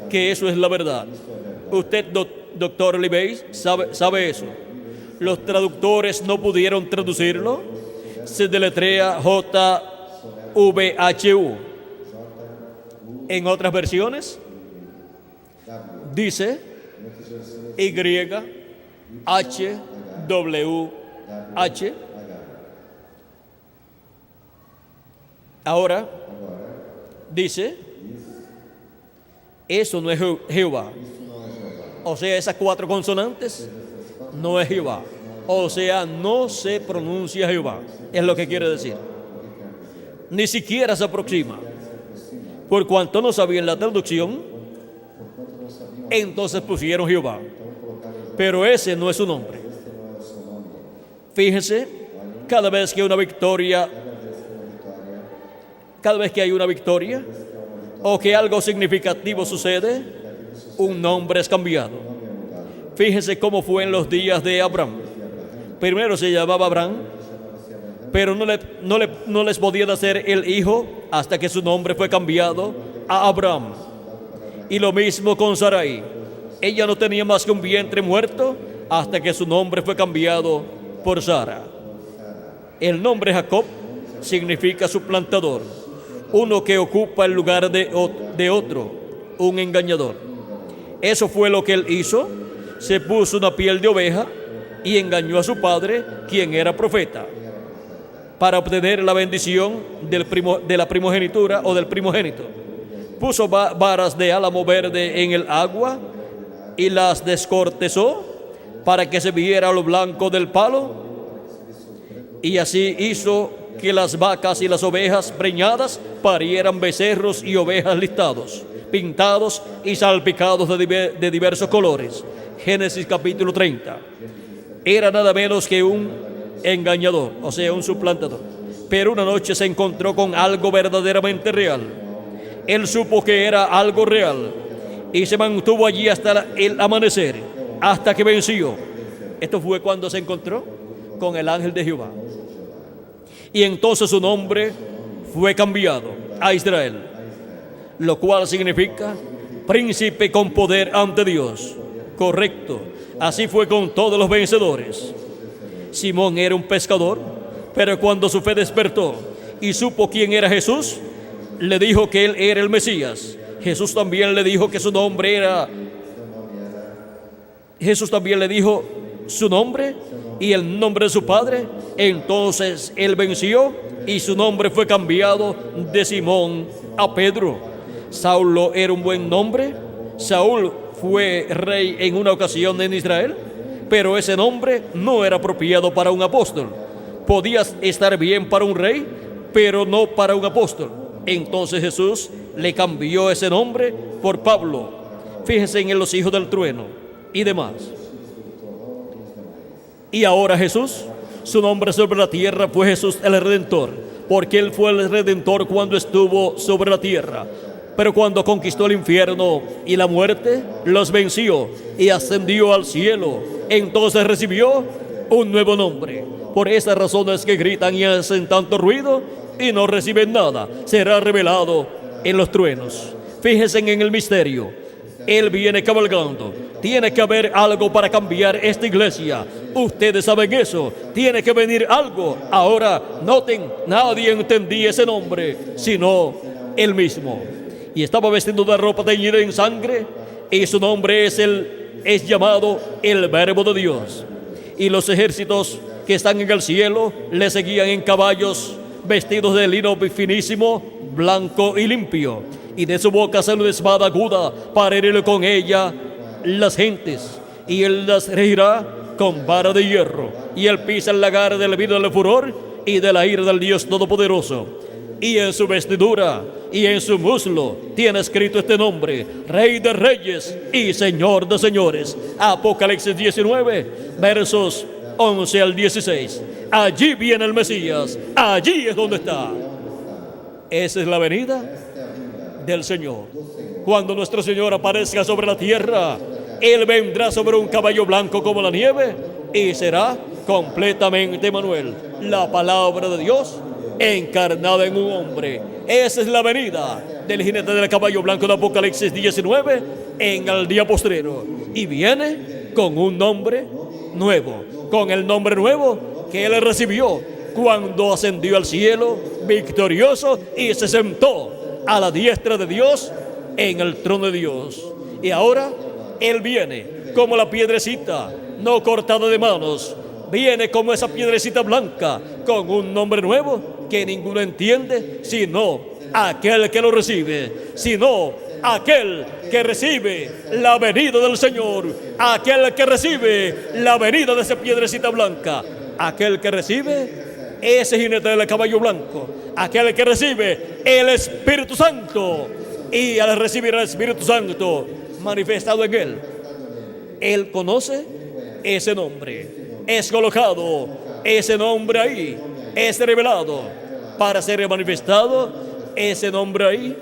que eso es la verdad. Usted, doctor Libey, sabe eso. Los traductores no pudieron traducirlo. Se deletrea JVHU. En otras versiones dice YHWH. Ahora dice, eso no es Jehová. O sea, esas 4 consonantes no es Jehová. O sea, no se pronuncia Jehová. Es lo que quiere decir. Ni siquiera se aproxima. Por cuanto no sabían la traducción, entonces pusieron Jehová. Pero ese no es su nombre. Fíjense, cada vez que hay una victoria o que algo significativo sucede, un nombre es cambiado. Fíjense cómo fue en los días de Abraham. Primero se llamaba Abraham, pero no les podía nacer el hijo hasta que su nombre fue cambiado a Abraham. Y lo mismo con Sarai. Ella no tenía más que un vientre muerto hasta que su nombre fue cambiado por Sara. El nombre Jacob significa suplantador, uno que ocupa el lugar de otro, un engañador. Eso fue lo que él hizo. Se puso una piel de oveja y engañó a su padre, quien era profeta, para obtener la bendición de la primogenitura o del primogénito. Puso varas de álamo verde en el agua y las descortezó para que se viera lo blanco del palo, y así hizo que las vacas y las ovejas preñadas parieran becerros y ovejas listados, pintados y salpicados de diversos colores. Génesis capítulo 30. Era nada menos que un engañador, o sea, un suplantador. Pero una noche se encontró con algo verdaderamente real. Él supo que era algo real y se mantuvo allí hasta el amanecer, hasta que venció. Esto fue cuando se encontró con el ángel de Jehová. Y entonces su nombre fue cambiado a Israel, lo cual significa príncipe con poder ante Dios. Correcto. Así fue con todos los vencedores. Simón era un pescador, pero cuando su fe despertó y supo quién era Jesús, le dijo que él era el Mesías. Jesús también le dijo que su nombre era... Jesús también le dijo su nombre y el nombre de su padre. Entonces él venció y su nombre fue cambiado de Simón a Pedro. Saulo era un buen nombre. Saúl fue rey en una ocasión en Israel, pero ese nombre no era apropiado para un apóstol. Podía estar bien para un rey, pero no para un apóstol. Entonces Jesús le cambió ese nombre por Pablo. Fíjense en los hijos del trueno y demás. Y ahora Jesús, su nombre sobre la tierra fue Jesús el Redentor, porque Él fue el Redentor cuando estuvo sobre la tierra. Pero cuando conquistó el infierno y la muerte, los venció y ascendió al cielo. Entonces recibió un nuevo nombre. Por esas razones que gritan y hacen tanto ruido y no reciben nada, será revelado en los truenos. Fíjense en el misterio. Él viene cabalgando. Tiene que haber algo para cambiar esta iglesia. Ustedes saben eso. Tiene que venir algo. Ahora, noten, nadie entendía ese nombre, sino Él mismo. Y estaba vestido de ropa teñida en sangre, y su nombre es el es llamado el Verbo de Dios. Y los ejércitos que están en el cielo le seguían en caballos vestidos de lino finísimo, blanco y limpio. Y de su boca sale una espada aguda para herir con ella las gentes. Y él las regirá con vara de hierro. Y él pisa el lagar del vino del furor y de la ira del Dios Todopoderoso. Y en su vestidura y en su muslo tiene escrito este nombre: Rey de Reyes y Señor de Señores. Apocalipsis 19, versos 11 al 16. Allí viene el Mesías, allí es donde está. Esa es la venida del Señor. Cuando nuestro Señor aparezca sobre la tierra, Él vendrá sobre un caballo blanco como la nieve y será completamente Emmanuel, la palabra de Dios encarnada en un hombre. Esa es la venida del jinete del caballo blanco de Apocalipsis 19 en el día postrero. Y viene con un nombre nuevo, con el nombre nuevo que él recibió cuando ascendió al cielo victorioso y se sentó a la diestra de Dios en el trono de Dios. Y ahora él viene como la piedrecita no cortada de manos, viene como esa piedrecita blanca con un nombre nuevo que ninguno entiende sino aquel que lo recibe, sino aquel que recibe la venida del Señor, aquel que recibe la venida de esa piedrecita blanca, aquel que recibe ese jinete del caballo blanco, aquel que recibe el Espíritu Santo. Y al recibir el Espíritu Santo manifestado en él, él conoce ese nombre, es colocado ese nombre ahí, es revelado para ser manifestado ese nombre ahí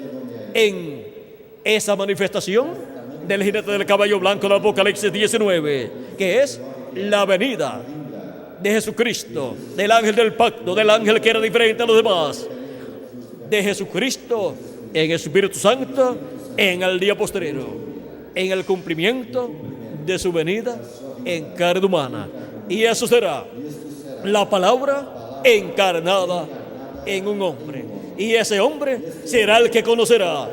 en esa manifestación del jinete del caballo blanco de Apocalipsis 19, que es la venida de Jesucristo, del ángel del pacto, del ángel que era diferente a los demás, de Jesucristo en el Espíritu Santo en el día postrero, en el cumplimiento de su venida en carne humana. Y eso será la palabra encarnada en un hombre. Y ese hombre será el que conocerá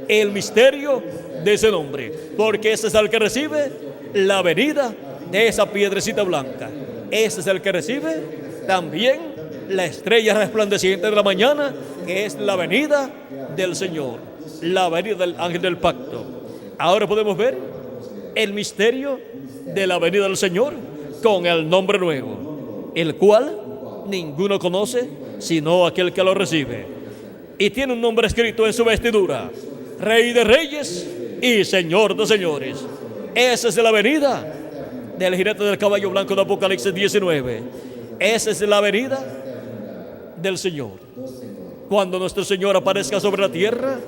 el misterio de ese nombre, porque ese es el que recibe la venida de esa piedrecita blanca. Ese es el que recibe también la estrella resplandeciente de la mañana, que es la venida del Señor, la venida del ángel del pacto. Ahora podemos ver el misterio de la venida del Señor con el nombre nuevo, el cual ninguno conoce sino aquel que lo recibe. Y tiene un nombre escrito en su vestidura: Rey de Reyes y Señor de Señores. Esa es la venida del jinete del caballo blanco de Apocalipsis 19. Esa es la venida del Señor. Cuando nuestro Señor aparezca sobre la tierra,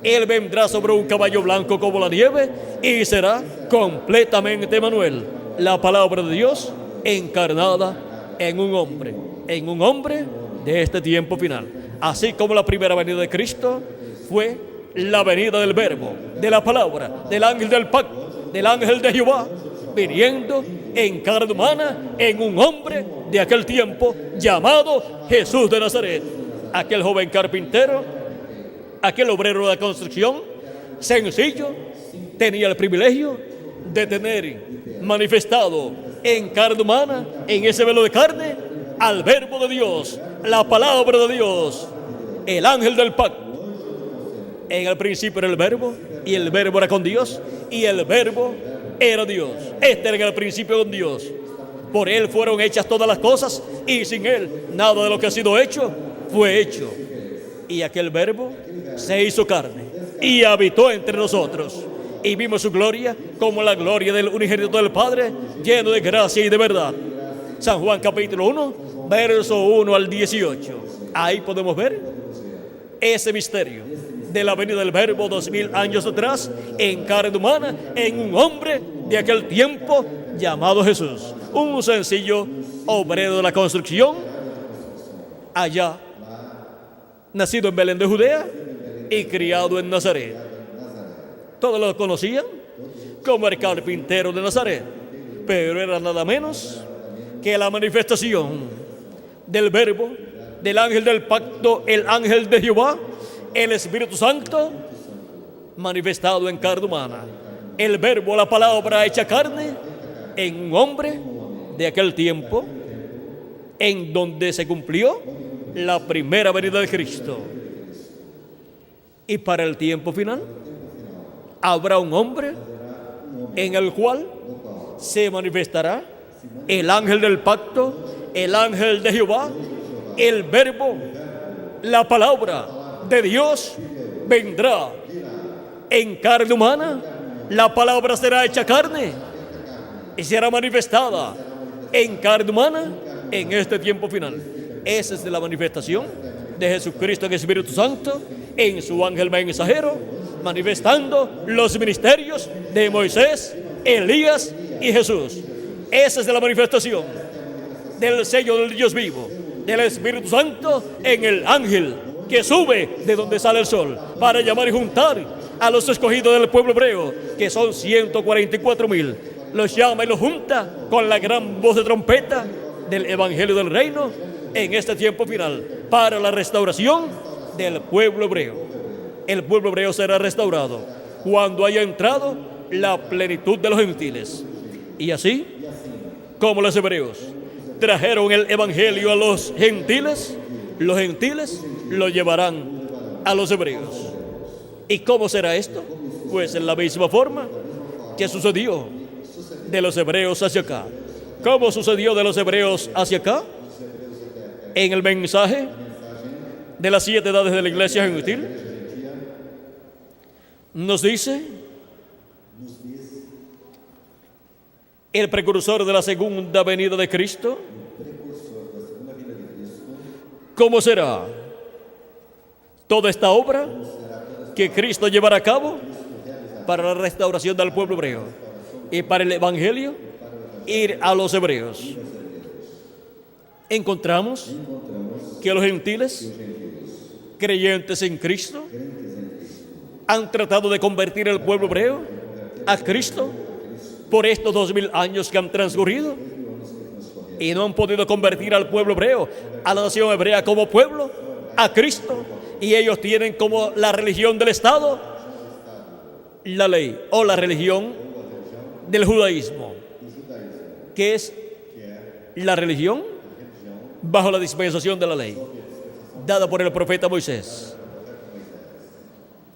Él vendrá sobre un caballo blanco como la nieve y será completamente Emmanuel, la palabra de Dios encarnada en un hombre de este tiempo final. Así como la primera venida de Cristo fue la venida del Verbo, de la palabra, del ángel del pacto, del ángel de Jehová, viniendo en carne humana en un hombre de aquel tiempo llamado Jesús de Nazaret. Aquel joven carpintero, aquel obrero de la construcción, sencillo, tenía el privilegio de tener manifestado en carne humana, en ese velo de carne, al Verbo de Dios, la palabra de Dios, el ángel del pacto. En el principio era el Verbo, y el Verbo era con Dios, y el Verbo era Dios. Este era en el principio con Dios. Por Él fueron hechas todas las cosas, y sin Él nada de lo que ha sido hecho fue hecho. Y aquel Verbo se hizo carne y habitó entre nosotros, y vimos su gloria como la gloria del unigénito del Padre, lleno de gracia y de verdad. San Juan capítulo 1, verso 1 al 18. Ahí podemos ver ese misterio de la venida del Verbo 2000 años atrás en carne humana, en un hombre de aquel tiempo llamado Jesús, un sencillo obrero de la construcción, allá nacido en Belén de Judea y criado en Nazaret. Todos lo conocían como el carpintero de Nazaret, pero era nada menos que la manifestación del Verbo, del ángel del pacto, el ángel de Jehová, el Espíritu Santo manifestado en carne humana. el verbo, la palabra hecha carne, en un hombre de aquel tiempo, en donde se cumplió la primera venida de Cristo. Y para el tiempo final, habrá un hombre en el cual se manifestará el ángel del pacto, el ángel de Jehová, el verbo, la palabra de Dios vendrá en carne humana. La palabra será hecha carne y será manifestada en carne humana en este tiempo final. Esa es la manifestación de Jesucristo en el Espíritu Santo, en su ángel mensajero, manifestando los ministerios de Moisés, Elías y Jesús. Esa es la manifestación del sello del Dios vivo, del Espíritu Santo en el ángel que sube de donde sale el sol para llamar y juntar a los escogidos del pueblo hebreo, que son 144,000. Los llama y los junta con la gran voz de trompeta del Evangelio del Reino en este tiempo final para la restauración del pueblo hebreo. El pueblo hebreo será restaurado cuando haya entrado la plenitud de los gentiles. Y así como los hebreos trajeron el Evangelio a los gentiles lo llevarán a los hebreos. ¿Y cómo será esto? Pues en la misma forma que sucedió de los hebreos hacia acá. ¿Cómo sucedió de los hebreos hacia acá? En el mensaje de las 7 edades de la iglesia gentil, nos dice el precursor de la segunda venida de Cristo. ¿Cómo será toda esta obra que Cristo llevará a cabo para la restauración del pueblo hebreo y para el evangelio ir a los hebreos? Encontramos que los gentiles creyentes en Cristo han tratado de convertir el pueblo hebreo a Cristo por estos 2000 años que han transcurrido, y no han podido convertir al pueblo hebreo, a la nación hebrea como pueblo, a Cristo. Y ellos tienen como la religión del Estado la ley, o la religión del judaísmo, que es la religión bajo la dispensación de la ley dada por el profeta Moisés.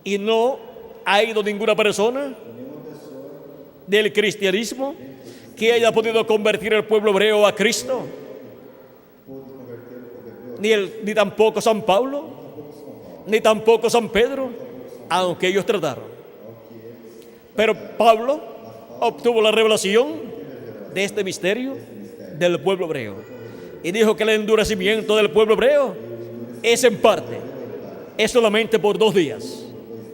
Y no ha ido ninguna persona del cristianismo que haya podido convertir el pueblo hebreo a Cristo, ni tampoco San Pablo, ni tampoco San Pedro, aunque ellos trataron. Pero Pablo obtuvo la revelación de este misterio del pueblo hebreo y dijo que el endurecimiento del pueblo hebreo es en parte, es solamente por 2 días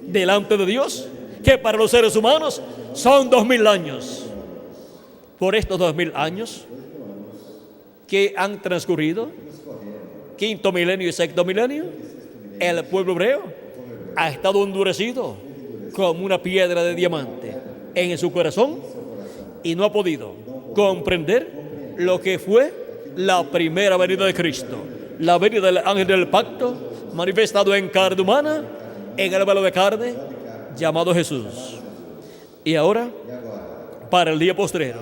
delante de Dios, que para los seres humanos son 2000 años. Por estos 2000 años que han transcurrido, 5º milenio y 6º milenio, el pueblo hebreo ha estado endurecido como una piedra de diamante en su corazón y no ha podido comprender lo que fue la primera venida de Cristo, la venida del ángel del pacto manifestado en carne humana, en el velo de carne llamado Jesús. Y ahora, para el día postrero,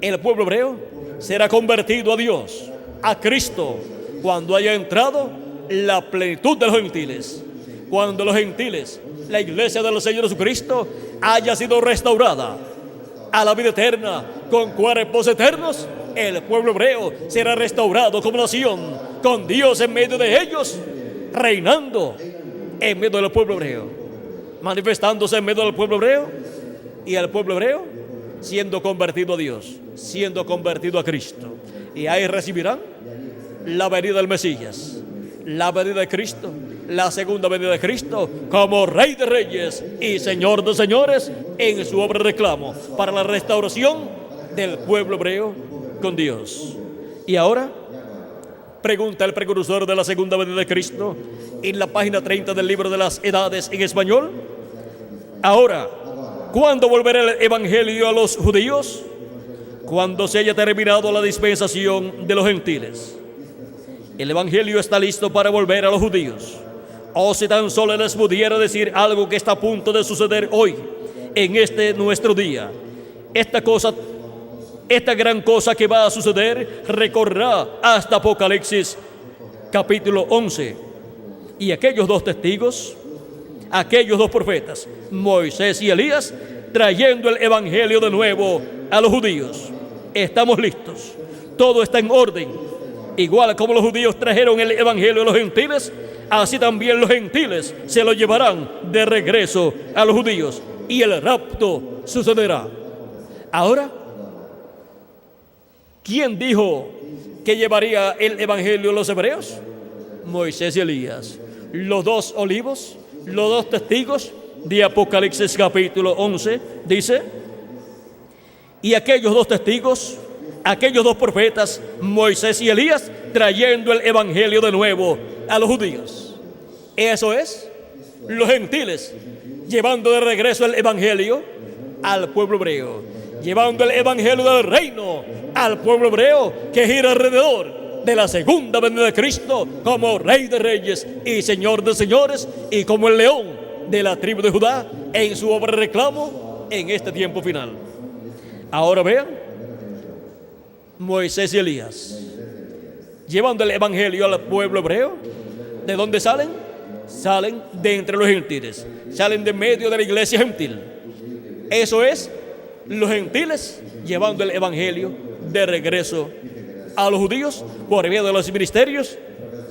el pueblo hebreo será convertido a Dios, a Cristo, cuando haya entrado la plenitud de los gentiles. Cuando los gentiles, la iglesia del Señor Jesucristo, haya sido restaurada a la vida eterna con cuerpos eternos, el pueblo hebreo será restaurado como nación, con Dios en medio de ellos, reinando en medio del pueblo hebreo, manifestándose en medio del pueblo hebreo, y el pueblo hebreo siendo convertido a Dios, siendo convertido a Cristo. Y ahí recibirán la venida del Mesías, la venida de Cristo, la segunda venida de Cristo como Rey de Reyes y Señor de Señores en su obra de reclamo para la restauración del pueblo hebreo con Dios. Y ahora pregunta el precursor de la segunda venida de Cristo en la página 30 del libro de las Edades en español. Ahora, ¿cuándo volverá el evangelio a los judíos? Cuando se haya terminado la dispensación de los gentiles. El evangelio está listo para volver a los judíos. O si tan solo les pudiera decir algo que está a punto de suceder hoy en este nuestro día. Esta gran cosa que va a suceder recorrerá hasta Apocalipsis capítulo 11. Y aquellos dos testigos, aquellos dos profetas, Moisés y Elías, trayendo el evangelio de nuevo a los judíos. Estamos listos, todo está en orden. Igual como los judíos trajeron el evangelio a los gentiles, así también los gentiles se lo llevarán de regreso a los judíos y el rapto sucederá. Ahora, ¿quién dijo que llevaría el evangelio a los hebreos? Moisés y Elías, los dos olivos, los dos testigos de Apocalipsis capítulo 11, dice: y aquellos dos testigos, aquellos dos profetas, Moisés y Elías, trayendo el evangelio de nuevo a los judíos. Eso es, los gentiles llevando de regreso el evangelio al pueblo hebreo, llevando el evangelio del reino al pueblo hebreo que gira alrededor de la segunda venida de Cristo como Rey de Reyes y Señor de Señores, y como el león de la tribu de Judá en su obra de reclamo en este tiempo final. Ahora vean, Moisés y Elías llevando el evangelio al pueblo hebreo. ¿De dónde salen? Salen de entre los gentiles, salen de medio de la iglesia gentil. Eso es, los gentiles llevando el evangelio de regreso a los judíos por medio de los ministerios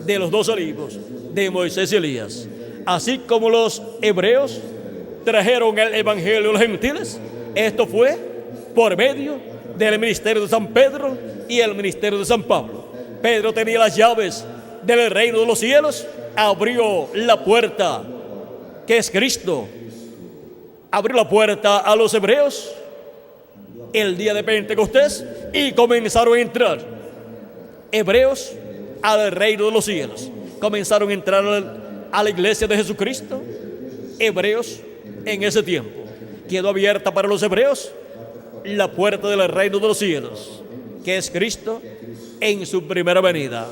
de los dos olivos, de Moisés y Elías. Así como los hebreos trajeron el evangelio a los gentiles, esto fue por medio del ministerio de San Pedro y el ministerio de San Pablo. Pedro tenía las llaves del reino de los cielos, abrió la puerta, que es Cristo, abrió la puerta a los hebreos el día de Pentecostés y comenzaron a entrar hebreos al reino de los cielos. Comenzaron a entrar a la iglesia de Jesucristo, hebreos en ese tiempo. Quedó abierta para los hebreos la puerta del reino de los cielos, que es Cristo en su primera venida.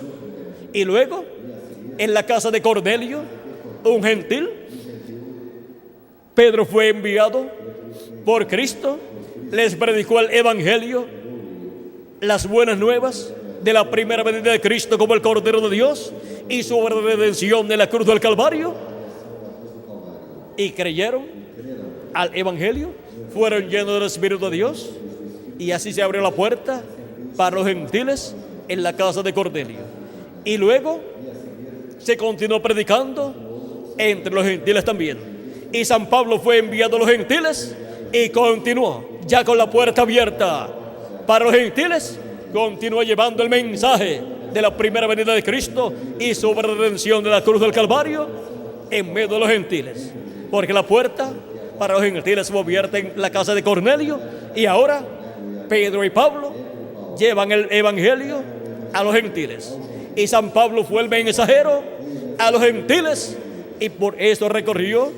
Y luego, en la casa de Cornelio, un gentil, Pedro fue enviado por Cristo, les predicó el evangelio, las buenas nuevas de la primera venida de Cristo como el Cordero de Dios y su redención de la cruz del Calvario, y creyeron al evangelio, fueron llenos del Espíritu de Dios, y así se abrió la puerta para los gentiles en la casa de Cornelio. Y luego se continuó predicando entre los gentiles también, y San Pablo fue enviado a los gentiles y continuó ya con la puerta abierta para los gentiles, continuó llevando el mensaje de la primera venida de Cristo y su redención de la cruz del Calvario en medio de los gentiles, porque la puerta para los gentiles fue abierta en la casa de Cornelio, y ahora Pedro y Pablo llevan el evangelio a los gentiles, y San Pablo fue el mensajero a los gentiles, y por eso recorrió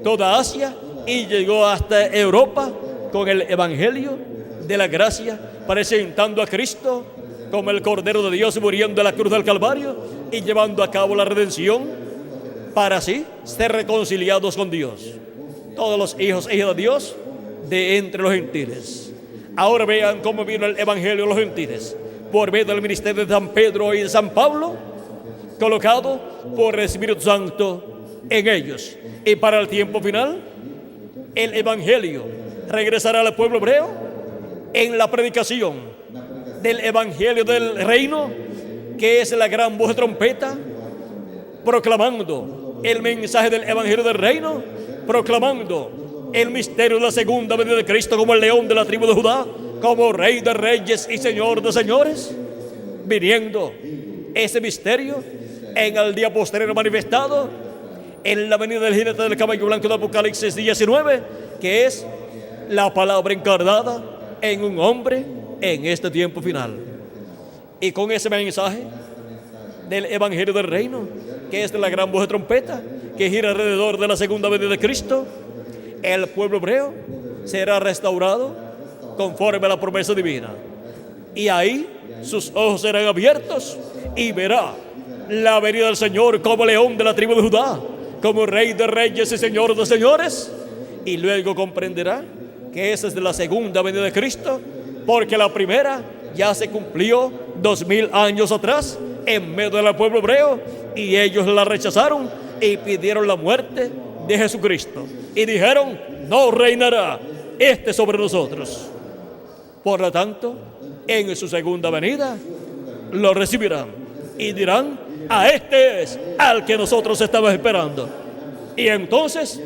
toda Asia y llegó hasta Europa con el evangelio de la gracia, presentando a Cristo como el Cordero de Dios muriendo en la cruz del Calvario y llevando a cabo la redención para así ser reconciliados con Dios, todos los hijos e hijas de Dios de entre los gentiles. Ahora vean cómo vino el evangelio a los gentiles por medio del ministerio de San Pedro y de San Pablo, colocado por el Espíritu Santo en ellos. Y para el tiempo final, el evangelio regresará al pueblo hebreo en la predicación del evangelio del reino, que es la gran voz de trompeta, proclamando el mensaje del evangelio del reino, proclamando el misterio de la segunda venida de Cristo como el león de la tribu de Judá, como Rey de Reyes y Señor de Señores, viniendo ese misterio en el día posterior manifestado en la venida del jinete del caballo blanco de Apocalipsis 19, que es la palabra encarnada en un hombre en este tiempo final. Y con ese mensaje del evangelio del reino, que es de la gran voz de trompeta que gira alrededor de la segunda venida de Cristo, el pueblo hebreo será restaurado conforme a la promesa divina, y ahí sus ojos serán abiertos y verá la venida del Señor como león de la tribu de Judá, como Rey de Reyes y Señor de Señores, Y luego comprenderá que esa es la segunda venida de Cristo, porque la primera ya se cumplió 2000 años atrás en medio del pueblo hebreo, y ellos la rechazaron y pidieron la muerte de Jesucristo y dijeron: no reinará este sobre nosotros. Por lo tanto, en su segunda venida lo recibirán y dirán: a este es al que nosotros estábamos esperando. Y entonces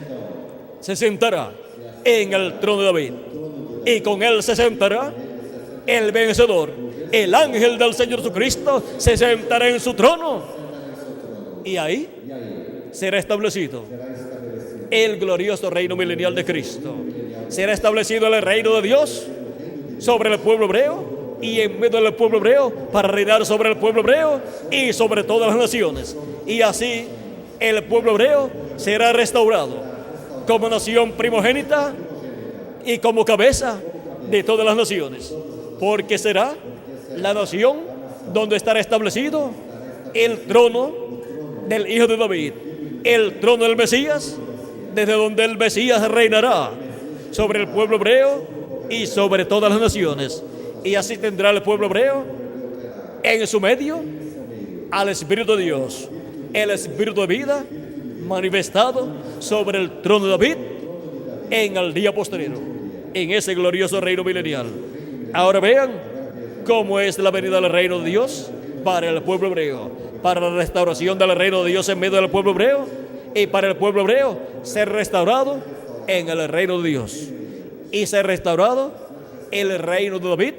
se sentará en el trono de David, y con él se sentará el vencedor. El ángel del Señor Jesucristo se sentará en su trono, y ahí será establecido el glorioso reino milenial de Cristo. Será establecido el reino de Dios sobre el pueblo hebreo, y en medio del pueblo hebreo, para reinar sobre el pueblo hebreo y sobre todas las naciones. Y así el pueblo hebreo será restaurado como nación primogénita y como cabeza de todas las naciones, porque será la nación donde estará establecido el trono del Hijo de David, el trono del Mesías, desde donde el Mesías reinará sobre el pueblo hebreo y sobre todas las naciones. Y así tendrá el pueblo hebreo en su medio al Espíritu de Dios, el Espíritu de vida manifestado sobre el trono de David en el día posterior, en ese glorioso reino milenial. Ahora vean cómo es la venida del reino de Dios para el pueblo hebreo, para la restauración del reino de Dios en medio del pueblo hebreo, y para el pueblo hebreo ser restaurado en el reino de Dios, y ser restaurado el reino de David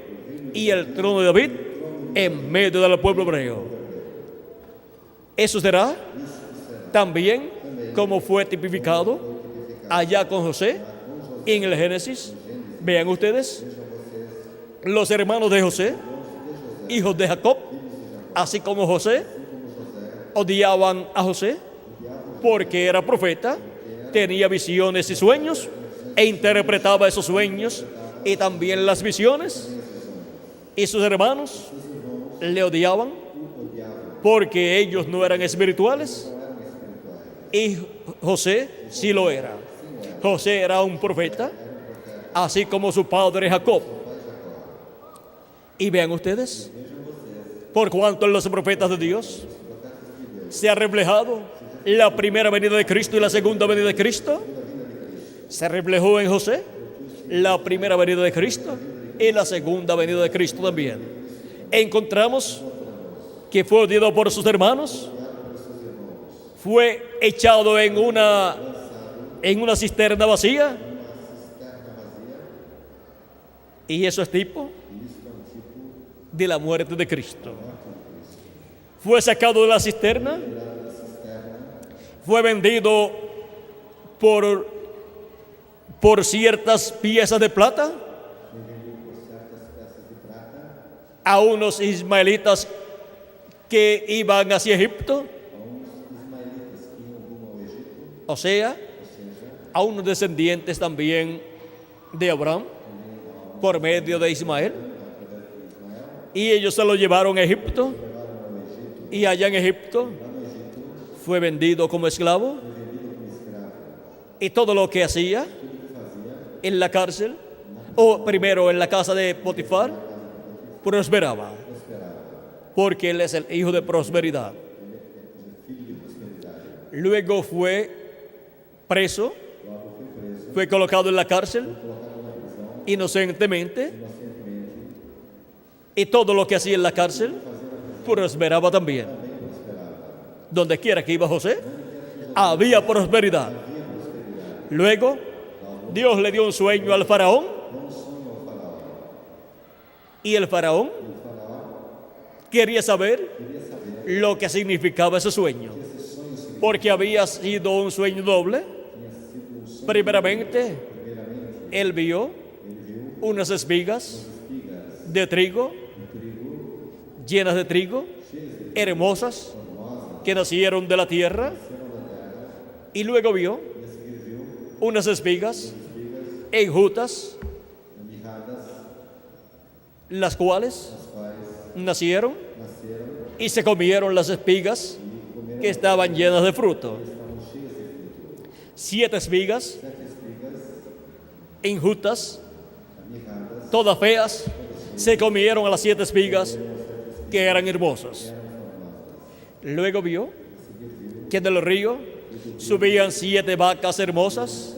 y el trono de David en medio del pueblo hebreo. Eso será también como fue tipificado allá con José en el Génesis. Vean ustedes, los hermanos de José, hijos de Jacob, así como José, odiaban a José porque era profeta, tenía visiones y sueños e interpretaba esos sueños y también las visiones, y sus hermanos le odiaban porque ellos no eran espirituales, y José sí lo era. José era un profeta, así como su padre Jacob. Y vean ustedes, por cuanto en los profetas de Dios se ha reflejado la primera venida de Cristo y la segunda venida de Cristo, se reflejó en José la primera venida de Cristo y la segunda venida de Cristo también. Encontramos que fue odiado por sus hermanos, fue echado en una cisterna vacía, y eso es tipo de la muerte de Cristo. Fue sacado de la cisterna, fue vendido por ciertas piezas de plata a unos ismaelitas que iban hacia Egipto, o sea, a unos descendientes también de Abraham por medio de Ismael, y ellos se lo llevaron a Egipto, y allá en Egipto fue vendido como esclavo, y todo lo que hacía en la cárcel, o primero en la casa de Potifar, prosperaba, porque él es el hijo de prosperidad. Luego fue preso, fue colocado en la cárcel inocentemente, y todo lo que hacía en la cárcel prosperaba también. Donde quiera que iba José, había prosperidad. Luego Dios le dio un sueño al faraón, y el faraón quería saber lo que significaba ese sueño, porque había sido un sueño doble. Primeramente, él vio unas espigas de trigo, llenas de trigo, hermosas, que nacieron de la tierra, y luego vio unas espigas enjutas, las cuales nacieron y se comieron las espigas que estaban llenas de fruto. 7 espigas injustas, todas feas, se comieron a las 7 espigas que eran hermosas. Luego vio que del río subían 7 vacas hermosas,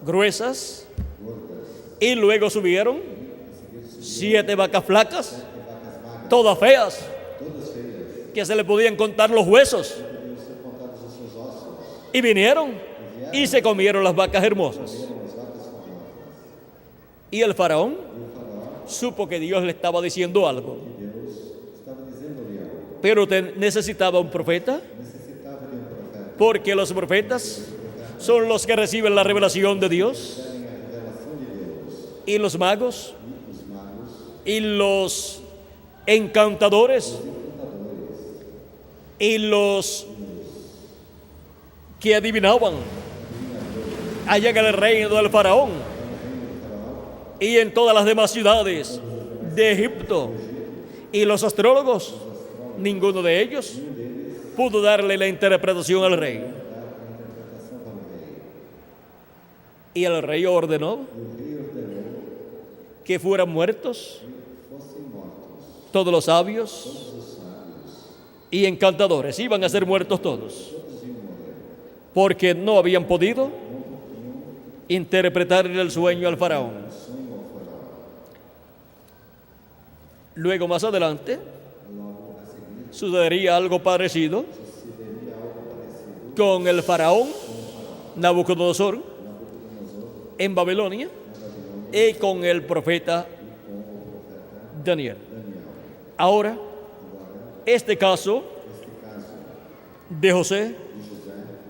gruesas, y luego subieron 7 vacas flacas, todas feas, que se le podían contar los huesos. Y vinieron y se comieron las vacas hermosas. Y el faraón supo que Dios le estaba diciendo algo. Pero usted necesitaba un profeta, porque los profetas son los que reciben la revelación de Dios. Y los magos y los encantadores y los que adivinaban allá en el reino del faraón y en todas las demás ciudades de Egipto, y los astrólogos, ninguno de ellos pudo darle la interpretación al rey. Y el rey ordenó que fueran muertos todos los sabios y encantadores. Iban a ser muertos todos, porque no habían podido interpretar el sueño al faraón. Luego, más adelante, sucedería algo parecido con el faraón Nabucodonosor en Babilonia y con el profeta Daniel. Ahora, este caso de José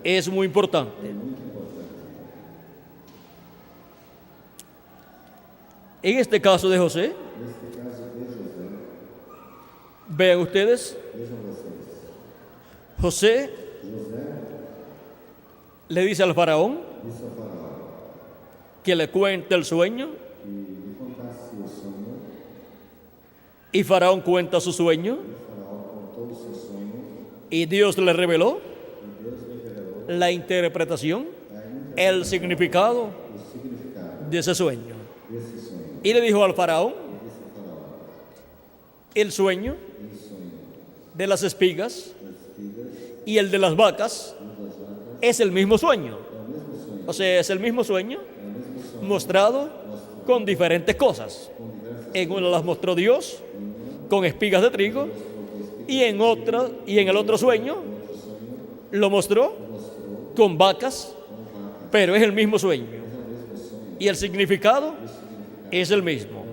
es muy importante. En este caso de José, vean ustedes, José le dice al faraón que le cuente el sueño, y faraón cuenta su sueño, y Dios le reveló la interpretación, el significado de ese sueño. Y le dijo al faraón: el sueño de las espigas y el de las vacas es el mismo sueño. O sea, es el mismo sueño mostrado con diferentes cosas. En una las mostró Dios con espigas de trigo, y en el otro sueño lo mostró con vacas, pero es el mismo sueño y el significado es el mismo.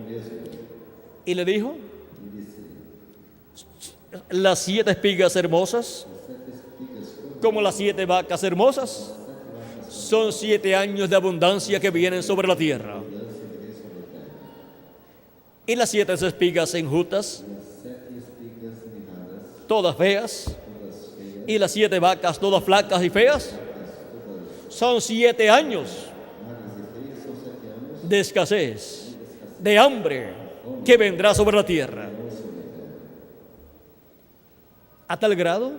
Y le dijo: las 7 espigas hermosas, como las 7 vacas hermosas, son 7 años de abundancia que vienen sobre la tierra. Y las 7 espigas enjutas, todas feas, y las 7 vacas todas flacas y feas, son 7 años de escasez, de hambre que vendrá sobre la tierra. A tal grado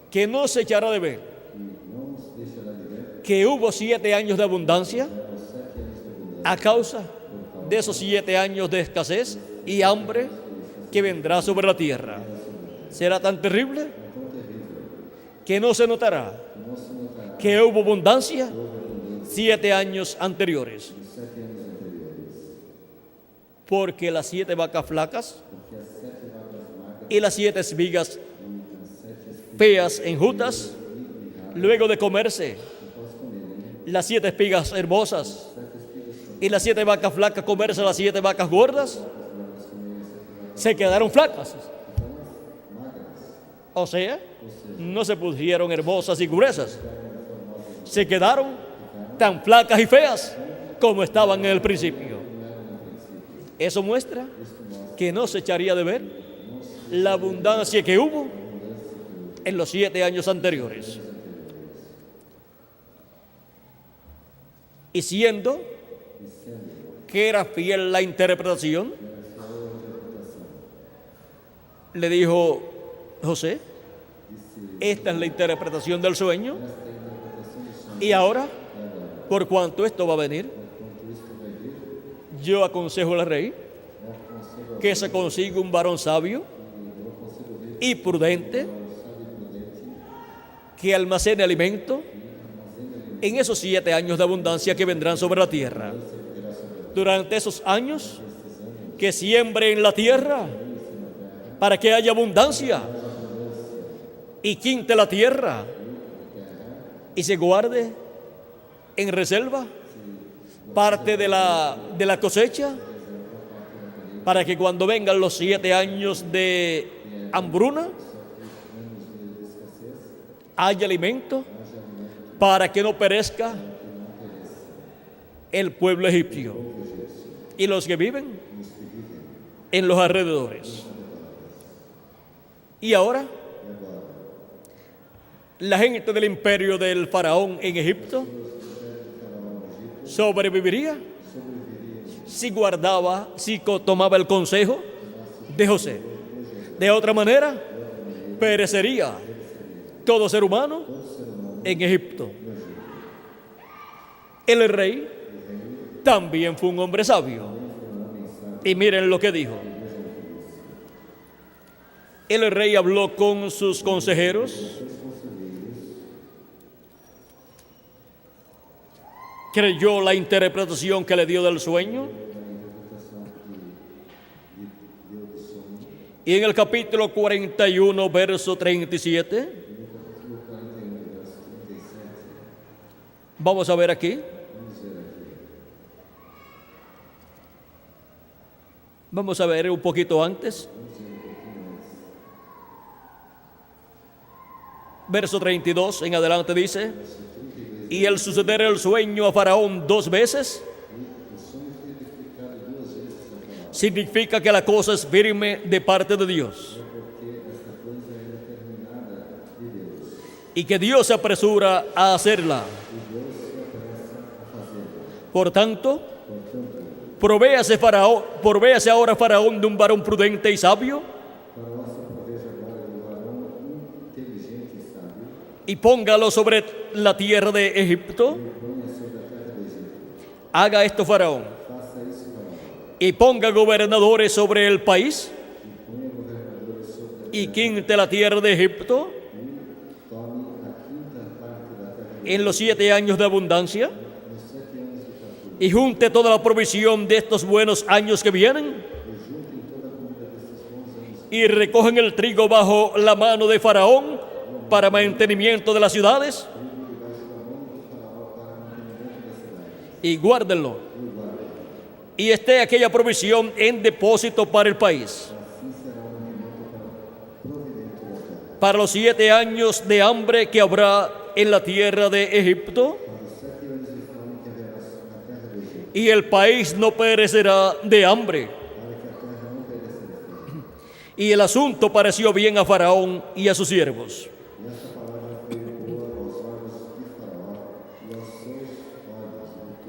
que no se echará de ver que hubo 7 años de abundancia a causa de esos 7 años de escasez y hambre que vendrá sobre la tierra. Será tan terrible que no se notará que hubo abundancia 7 años anteriores, porque las 7 vacas flacas y las 7 espigas feas enjutas, luego de comerse las 7 espigas hermosas y las 7 vacas flacas comerse las 7 vacas gordas, se quedaron flacas. O sea, no se pusieron hermosas y gruesas, se quedaron tan flacas y feas como estaban en el principio. Eso muestra que no se echaría de ver la abundancia que hubo en los 7 años anteriores. Y siendo que era fiel la interpretación, le dijo José: esta es la interpretación del sueño, y ahora por cuanto esto va a venir, yo aconsejo al rey que se consiga un varón sabio y prudente, que almacene alimento en esos 7 años de abundancia que vendrán sobre la tierra. Durante esos años, que siembre en la tierra para que haya abundancia, y quinte la tierra y se guarde en reserva parte de la cosecha, para que cuando vengan los 7 años de hambruna haya alimento, para que no perezca el pueblo egipcio y los que viven en los alrededores. Y ahora, la gente del imperio del faraón en Egipto sobreviviría si tomaba el consejo de José. De otra manera, perecería todo ser humano en Egipto. El rey también fue un hombre sabio. Y miren lo que dijo. El rey habló con sus consejeros, creyó la interpretación que le dio del sueño, y en el capítulo 41, verso 37, vamos a ver aquí. Vamos a ver un poquito antes. Verso 32 en adelante dice: y el suceder el sueño a Faraón 2 veces significa que la cosa es firme de parte de Dios y que Dios se apresura a hacerla. Por tanto, provéase ahora Faraón de un varón prudente y sabio, y póngalo sobre la tierra de Egipto. Haga esto Faraón, y ponga gobernadores sobre el país, y quinte la tierra de Egipto en los 7 años de abundancia, y junte toda la provisión de estos buenos años que vienen, y recogen el trigo bajo la mano de Faraón para mantenimiento de las ciudades, y guárdenlo, y esté aquella provisión en depósito para el país, para los 7 años de hambre que habrá en la tierra de Egipto, y el país no perecerá de hambre. Y el asunto pareció bien a Faraón y a sus siervos.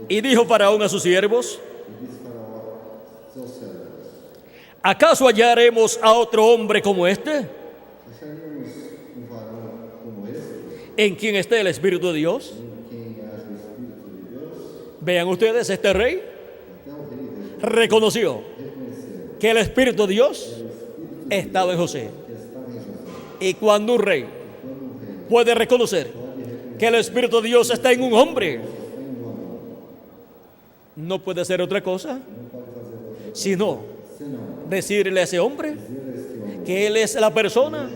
Y dijo Faraón a sus siervos: ¿acaso hallaremos a otro hombre como este, en quien esté el Espíritu de Dios? Vean ustedes, este rey reconoció que el Espíritu de Dios estaba en José. Y cuando un rey puede reconocer que el Espíritu de Dios está en un hombre, no puede hacer otra cosa sino decirle a ese hombre que él es la persona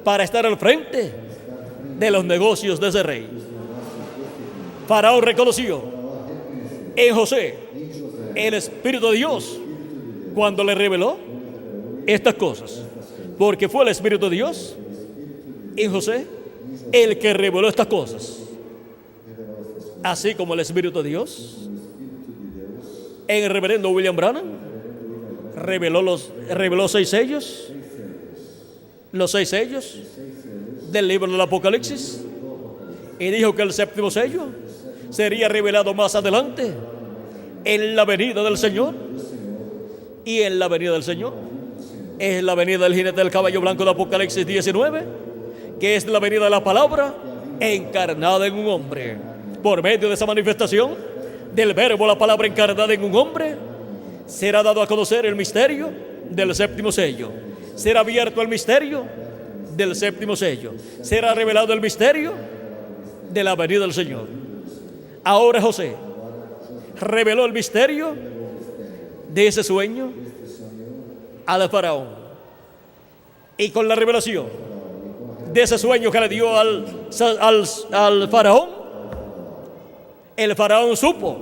para estar al frente de los negocios de ese rey. Faraón reconoció en José el Espíritu de Dios cuando le reveló estas cosas, porque fue el Espíritu de Dios en José el que reveló estas cosas, así como el Espíritu de Dios en el reverendo William Branham reveló 6 sellos, los 6 sellos del libro del Apocalipsis, y dijo que el 7º sello sería revelado más adelante en la venida del Señor. Y en la venida del Señor es la venida del jinete del caballo blanco de Apocalipsis 19, que es la venida de la palabra encarnada en un hombre. por medio de esa manifestación del Verbo, la palabra encarnada en un hombre, será dado a conocer el misterio del séptimo sello. Será abierto el misterio del séptimo sello. Será revelado el misterio de la venida del Señor. Ahora José reveló el misterio de ese sueño al faraón. Y con la revelación de ese sueño que le dio al faraón, el faraón supo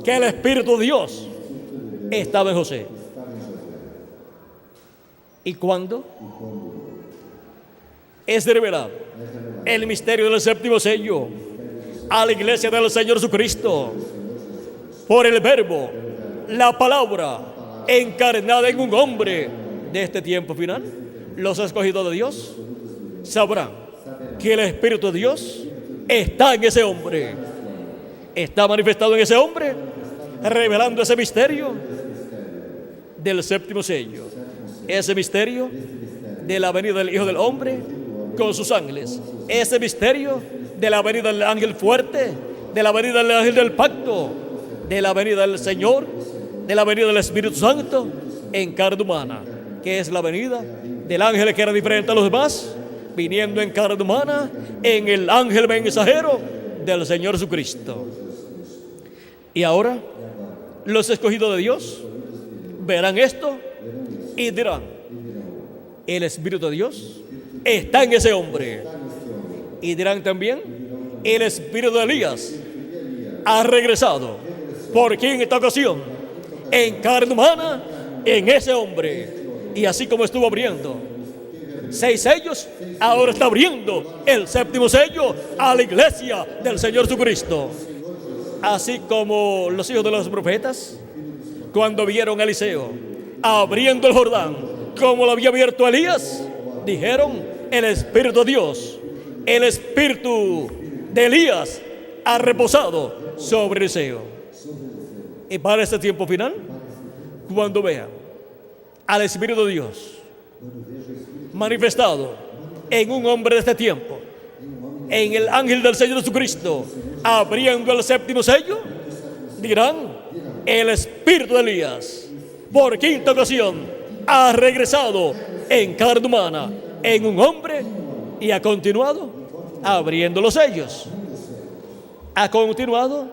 que el Espíritu de Dios estaba en José. ¿Y cuándo es revelado el misterio del séptimo sello a la iglesia del Señor Jesucristo? Por el Verbo, la palabra encarnada en un hombre de este tiempo final. Los escogidos de Dios sabrán que el Espíritu de Dios está en ese hombre, está manifestado en ese hombre, revelando ese misterio del séptimo sello, ese misterio de la venida del Hijo del Hombre con sus ángeles, ese misterio de la venida del ángel fuerte, de la venida del ángel del pacto, de la venida del Señor, de la venida del Espíritu Santo en carne humana, que es la venida del ángel que era diferente a los demás, viniendo en carne humana, en el ángel mensajero del Señor Jesucristo. Y ahora los escogidos de Dios verán esto y dirán: el Espíritu de Dios está en ese hombre. Y dirán también: el Espíritu de Elías ha regresado por quinta ocasión en carne humana en ese hombre. Y así como estuvo abriendo 6 sellos, ahora está abriendo el séptimo sello a la iglesia del Señor Jesucristo. Así como los hijos de los profetas, cuando vieron a Eliseo abriendo el Jordán, como lo había abierto Elías, dijeron: el Espíritu de Dios, el Espíritu de Elías ha reposado sobre Eliseo. Y para este tiempo final, cuando vean al Espíritu de Dios manifestado en un hombre de este tiempo, en el ángel del Señor Jesucristo, abriendo el séptimo sello, dirán: el Espíritu de Elías, por quinta ocasión, ha regresado en carne humana, en un hombre, y ha continuado abriendo los sellos. Ha continuado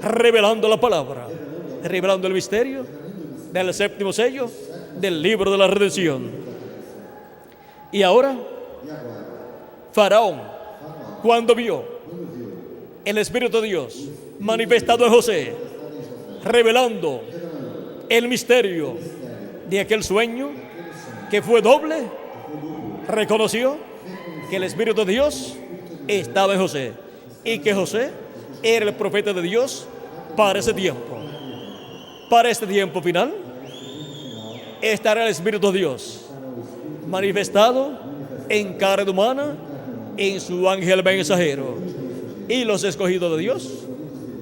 revelando la palabra, revelando el misterio del séptimo sello del libro de la redención. Y ahora, Faraón, cuando vio el Espíritu de Dios manifestado en José, revelando el misterio de aquel sueño que fue doble, reconoció que el Espíritu de Dios estaba en José y que José era el profeta de Dios para ese tiempo. Para este tiempo final estará el Espíritu de Dios manifestado en carne humana en su ángel mensajero, y los escogidos de Dios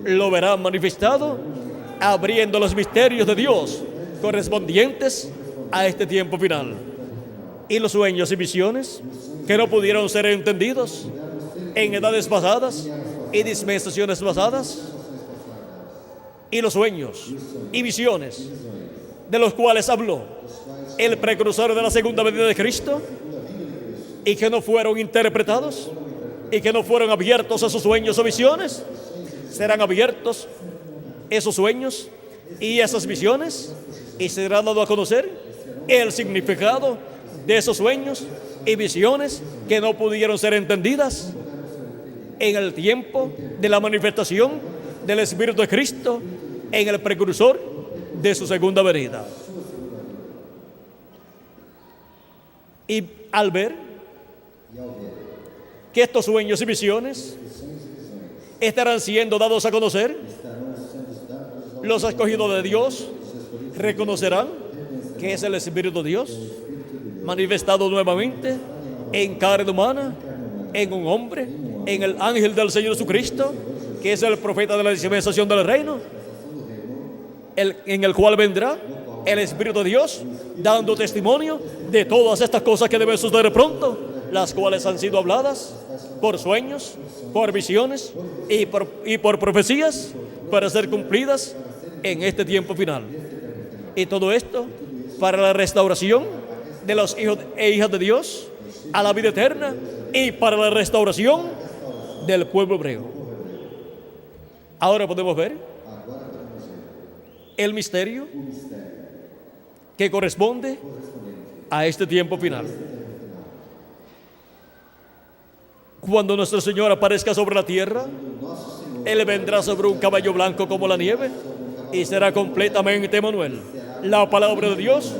lo verán manifestado abriendo los misterios de Dios correspondientes a este tiempo final. Y los sueños y visiones que no pudieron ser entendidos en edades pasadas y dispensaciones pasadas, y los sueños y visiones de los cuales habló el precursor de la segunda venida de Cristo, y que no fueron interpretados y que no fueron abiertos esos sueños o visiones, serán abiertos esos sueños y esas visiones, y será dado a conocer el significado de esos sueños y visiones que no pudieron ser entendidas en el tiempo de la manifestación del Espíritu de Cristo en el precursor de su segunda venida. Y al ver que estos sueños y visiones estarán siendo dados a conocer, los escogidos de Dios reconocerán que es el Espíritu de Dios manifestado nuevamente en carne humana, en un hombre, en el ángel del Señor Jesucristo, que es el profeta de la dispensación del reino, en el cual vendrá el Espíritu de Dios dando testimonio de todas estas cosas que deben suceder pronto las cuales han sido habladas por sueños, por visiones y por profecías para ser cumplidas en este tiempo final. Y todo esto para la restauración de los hijos e hijas de Dios a la vida eterna y para la restauración del pueblo hebreo. Ahora podemos ver el misterio que corresponde a este tiempo final. Cuando nuestro Señor aparezca sobre la tierra, Él vendrá sobre un caballo blanco como la nieve y será completamente Emmanuel, la palabra de Dios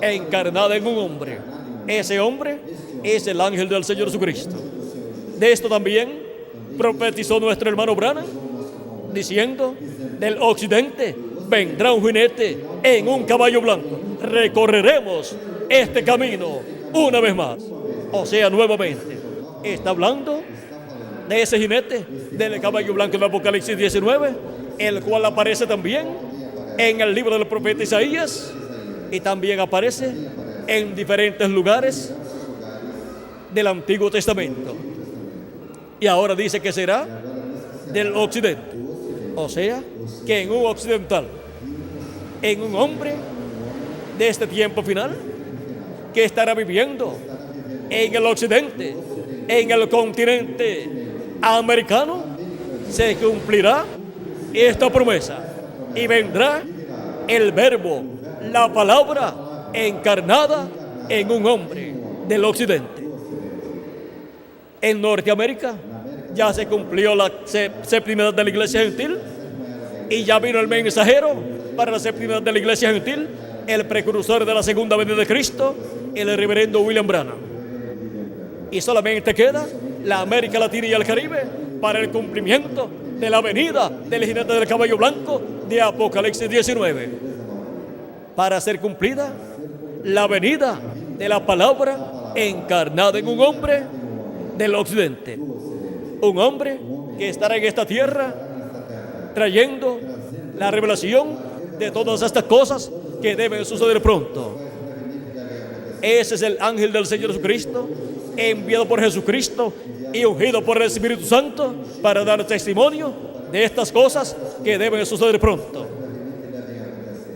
encarnada en un hombre. Ese hombre es el ángel del Señor Jesucristo. De esto también profetizó nuestro hermano Branham, diciendo: del occidente vendrá un jinete en un caballo blanco. Recorreremos este camino una vez más. O sea, nuevamente. Está hablando de ese jinete del caballo blanco de Apocalipsis 19, el cual aparece también en el libro del profeta Isaías y también aparece en diferentes lugares del Antiguo Testamento. Y ahora dice que será del occidente. O sea, que en un occidental, en un hombre de este tiempo final, que estará viviendo en el occidente, en el continente americano, se cumplirá esta promesa y vendrá el verbo, la palabra encarnada en un hombre del occidente. En Norteamérica ya se cumplió la séptima edad de la iglesia gentil y ya vino el mensajero para la séptima edad de la iglesia gentil, el precursor de la segunda venida de Cristo, el reverendo William Branham. Y solamente queda la América Latina y el Caribe para el cumplimiento de la venida del jinete del caballo blanco de Apocalipsis 19, para ser cumplida la venida de la palabra encarnada en un hombre del occidente, un hombre que estará en esta tierra trayendo la revelación de todas estas cosas que deben suceder pronto. Ese es el ángel del Señor Jesucristo, enviado por Jesucristo y ungido por el Espíritu Santo para dar testimonio de estas cosas que deben suceder pronto.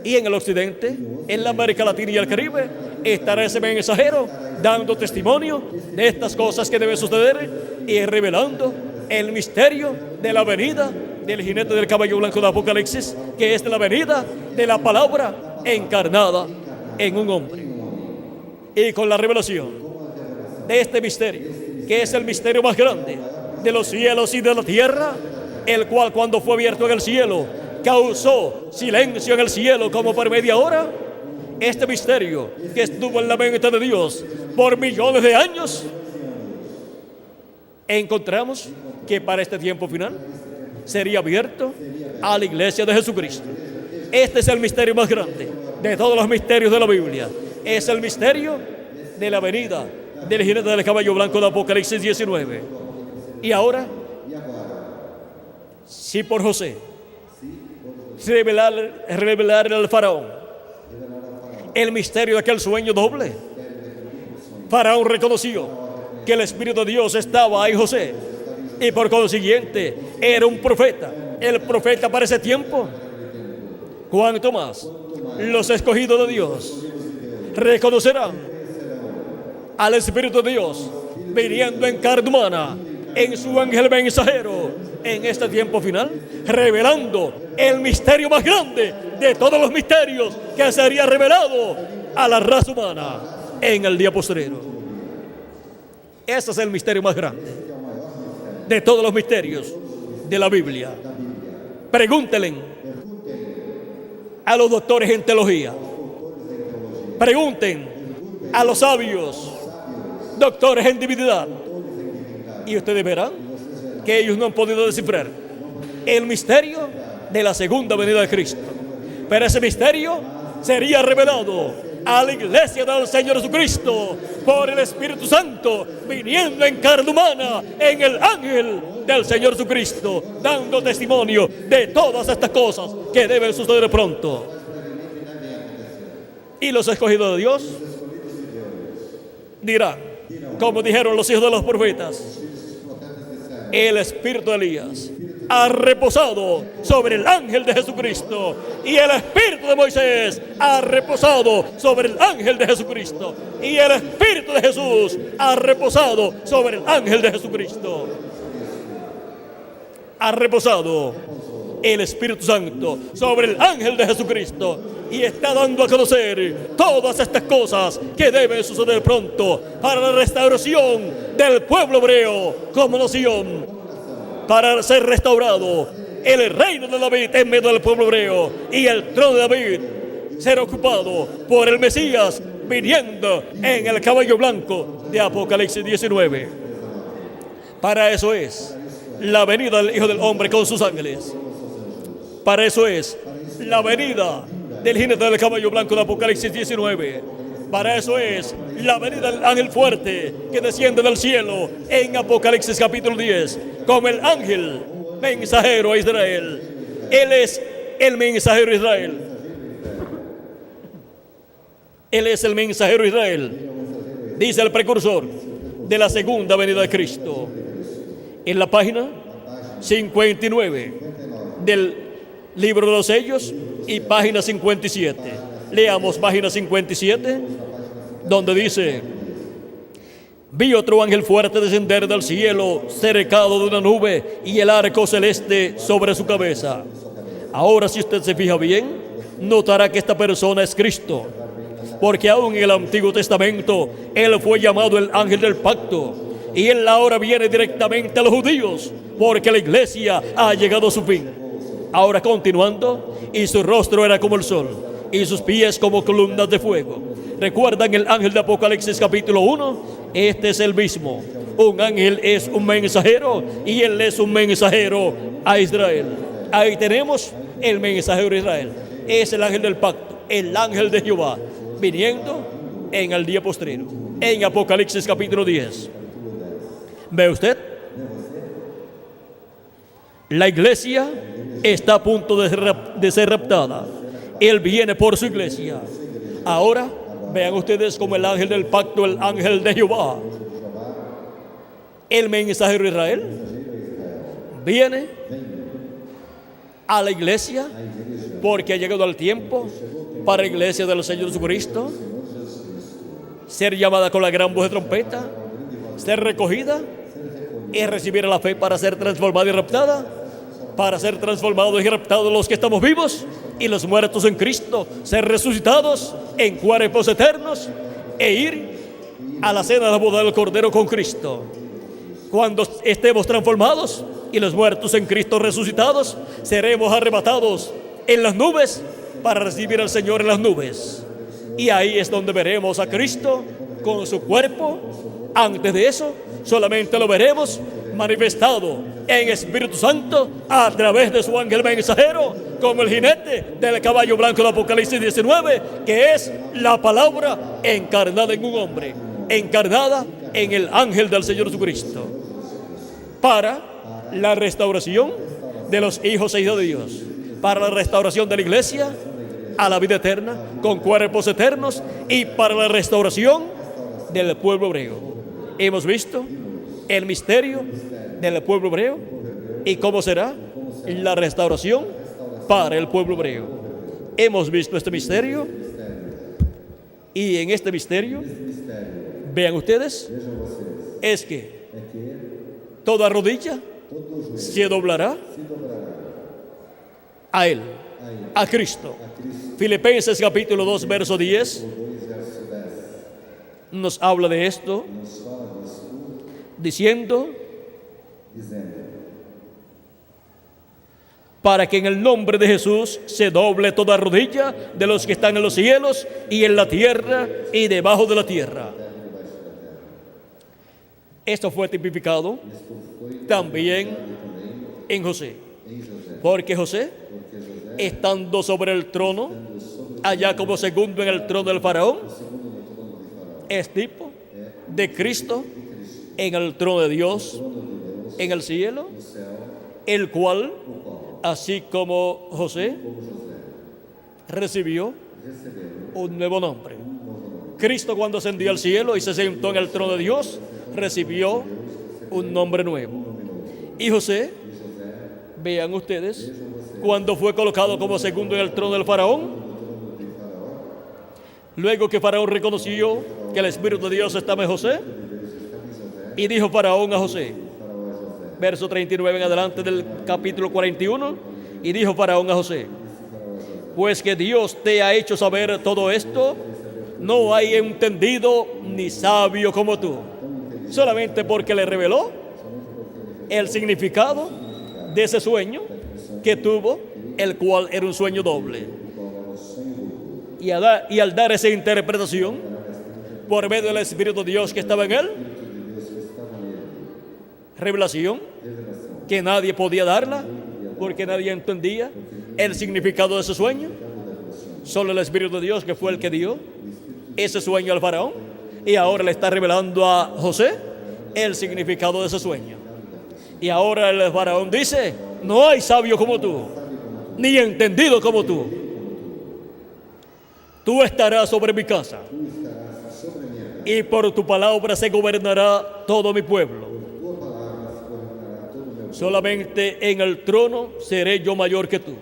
Y en el occidente, en la América Latina y el Caribe, estará ese mensajero dando testimonio de estas cosas que deben suceder y revelando el misterio de la venida del jinete del caballo blanco de Apocalipsis, que es la venida de la palabra encarnada en un hombre. Y con la revelación de este misterio, que es el misterio más grande de los cielos y de la tierra, el cual cuando fue abierto en el cielo causó silencio en el cielo como por media hora. Este misterio que estuvo en la mente de Dios por millones de años, encontramos que para este tiempo final sería abierto a la iglesia de Jesucristo. Este es el misterio más grande de todos los misterios de la Biblia. Es el misterio de la venida del jinete del caballo blanco de Apocalipsis 19. Y ahora, si por José revelar al faraón el misterio de aquel sueño doble, Faraón reconoció que el Espíritu de Dios estaba en José y por consiguiente era un profeta, el profeta para ese tiempo. Cuanto más los escogidos de Dios reconocerán al Espíritu de Dios viniendo en carne humana, en su ángel mensajero, en este tiempo final, revelando el misterio más grande de todos los misterios que sería revelado a la raza humana en el día postrero. Ese es el misterio más grande de todos los misterios de la Biblia. Pregúntenle a los doctores en teología, pregunten a los sabios, doctores en divinidad, y ustedes verán que ellos no han podido descifrar el misterio de la segunda venida de Cristo. Pero ese misterio sería revelado a la iglesia del Señor Jesucristo por el Espíritu Santo, viniendo en carne humana, en el ángel del Señor Jesucristo, dando testimonio de todas estas cosas que deben suceder pronto. Y los escogidos de Dios dirán: como dijeron los hijos de los profetas, el espíritu de Elías ha reposado sobre el ángel de Jesucristo, y el espíritu de Moisés ha reposado sobre el ángel de Jesucristo, y el espíritu de Jesús ha reposado sobre el ángel de Jesucristo. Ha reposado el Espíritu Santo sobre el ángel de Jesucristo, y está dando a conocer todas estas cosas que deben suceder pronto para la restauración del pueblo hebreo como nación, para ser restaurado el reino de David en medio del pueblo hebreo, y el trono de David será ocupado por el Mesías viniendo en el caballo blanco de Apocalipsis 19. Para eso es la venida del Hijo del Hombre con sus ángeles. Para eso es la venida del jinete del caballo blanco de Apocalipsis 19. Para eso es la venida del ángel fuerte que desciende del cielo en Apocalipsis capítulo 10 como el ángel mensajero a Israel. Él es el mensajero a Israel. Él es el mensajero a Israel, dice el precursor de la segunda venida de Cristo. En la página 59 del libro de los sellos y página 57. Leamos página 57, donde dice: vi otro ángel fuerte descender del cielo, cercado de una nube, y el arco celeste sobre su cabeza. Ahora, si usted se fija bien, notará que esta persona es Cristo, porque aún en el Antiguo Testamento él fue llamado el ángel del pacto, y él ahora viene directamente a los judíos, porque la iglesia ha llegado a su fin. Ahora continuando, y su rostro era como el sol, y sus pies como columnas de fuego. ¿Recuerdan el ángel de Apocalipsis capítulo 1? Este es el mismo. Un ángel es un mensajero, y él es un mensajero a Israel. Ahí tenemos el mensajero a Israel. Es el ángel del pacto, el ángel de Jehová, viniendo en el día postrero, en Apocalipsis capítulo 10. ¿Ve usted? La iglesia está a punto de ser raptada. Él viene por su iglesia. Ahora, vean ustedes como el ángel del pacto, el ángel de Jehová, el mensajero de Israel, viene a la iglesia, porque ha llegado el tiempo para la iglesia del Señor Jesucristo ser llamada con la gran voz de trompeta, ser recogida y recibir la fe para ser transformada y raptada, para ser transformados y raptados los que estamos vivos, y los muertos en Cristo ser resucitados en cuerpos eternos e ir a la cena de la boda del Cordero con Cristo. Cuando estemos transformados y los muertos en Cristo resucitados, seremos arrebatados en las nubes para recibir al Señor en las nubes, y ahí es donde veremos a Cristo con su cuerpo. Antes de eso solamente lo veremos manifestado en Espíritu Santo a través de su ángel mensajero, como el jinete del caballo blanco de Apocalipsis 19, que es la palabra encarnada en un hombre, encarnada en el ángel del Señor Jesucristo, para la restauración de los hijos e hijas de Dios, para la restauración de la iglesia a la vida eterna con cuerpos eternos, y para la restauración del pueblo hebreo. Hemos visto el misterio del pueblo hebreo y cómo será la restauración para el pueblo hebreo. Hemos visto este misterio, y en este misterio, vean ustedes, es que toda rodilla se doblará a Él, a Cristo. Filipenses capítulo 2, verso 10 nos habla de esto, diciendo: para que en el nombre de Jesús se doble toda rodilla de los que están en los cielos y en la tierra y debajo de la tierra. Esto fue tipificado también en José, porque José, estando sobre el trono, allá como segundo en el trono del faraón, es tipo de Cristo en el trono de Dios en el cielo, el cual, así como José, recibió un nuevo nombre, Cristo, cuando ascendió al cielo y se sentó en el trono de Dios, recibió un nombre nuevo. Y José, vean ustedes, cuando fue colocado como segundo en el trono del faraón, luego que Faraón reconoció que el Espíritu de Dios estaba en José, y dijo Faraón a José, verso 39 en adelante del capítulo 41, y dijo Faraón a José, pues que Dios te ha hecho saber todo esto, no hay entendido ni sabio como tú, solamente porque le reveló el significado de ese sueño que tuvo, el cual era un sueño doble. Y al dar esa interpretación por medio del Espíritu de Dios que estaba en él, revelación que nadie podía darla porque nadie entendía el significado de ese sueño, solo el Espíritu de Dios, que fue el que dio ese sueño al faraón, y ahora le está revelando a José el significado de ese sueño. Y ahora el faraón dice, no hay sabio como tú, ni entendido como tú. Tú estarás sobre mi casa, y por tu palabra se gobernará todo mi pueblo. Solamente en el trono seré yo mayor que tú.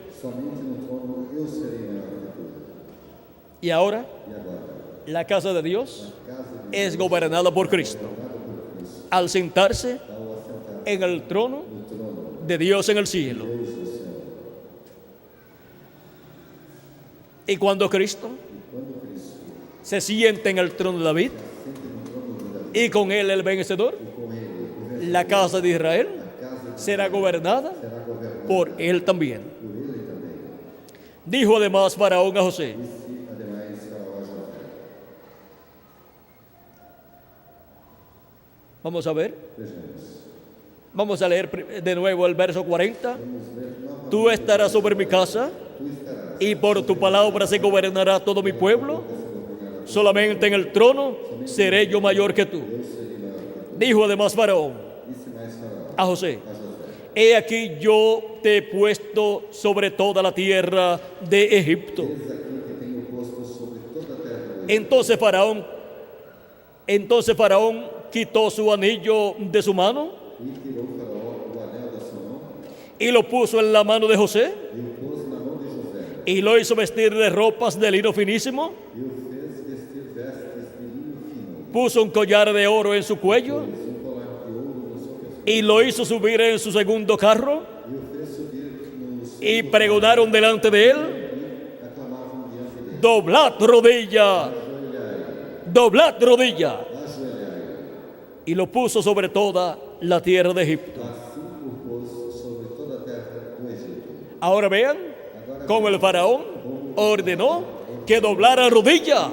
Y ahora, la casa de Dios es gobernada por Cristo. Al sentarse en el trono de Dios en el cielo. Y cuando Cristo se siente en el trono de David, y con él el vencedor, la casa de Israel será gobernada por él también. Dijo además Faraón a José, vamos a ver, vamos a leer de nuevo el verso 40. Tú estarás sobre mi casa, y por tu palabra se gobernará todo mi pueblo. Solamente en el trono seré yo mayor que tú. Dijo además Faraón a José, he aquí yo te he puesto sobre toda la tierra de Egipto. Entonces Faraón quitó su anillo de su mano y lo puso en la mano de José y lo hizo vestir de ropas de lino finísimo. Puso un collar de oro en su cuello y lo hizo subir en su segundo carro, y pregonaron delante de él, doblad rodilla, doblad rodilla, y lo puso sobre toda la tierra de Egipto. Ahora vean cómo el faraón ordenó que doblara rodilla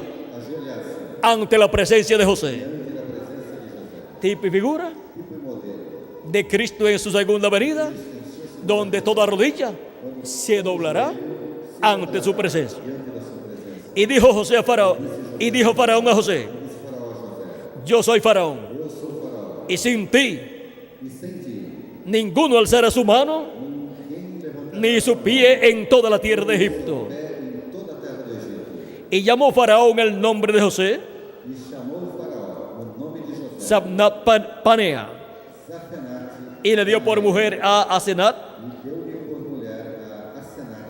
ante la presencia de José. Tipo y figura de Cristo en su segunda venida, donde toda rodilla se doblará ante su presencia. Y dijo Faraón a José, yo soy Faraón, y sin ti ninguno alzará su mano ni su pie en toda la tierra de Egipto. Y llamó Faraón el nombre de José Sabnat Panea, y le dio por mujer a Asenat,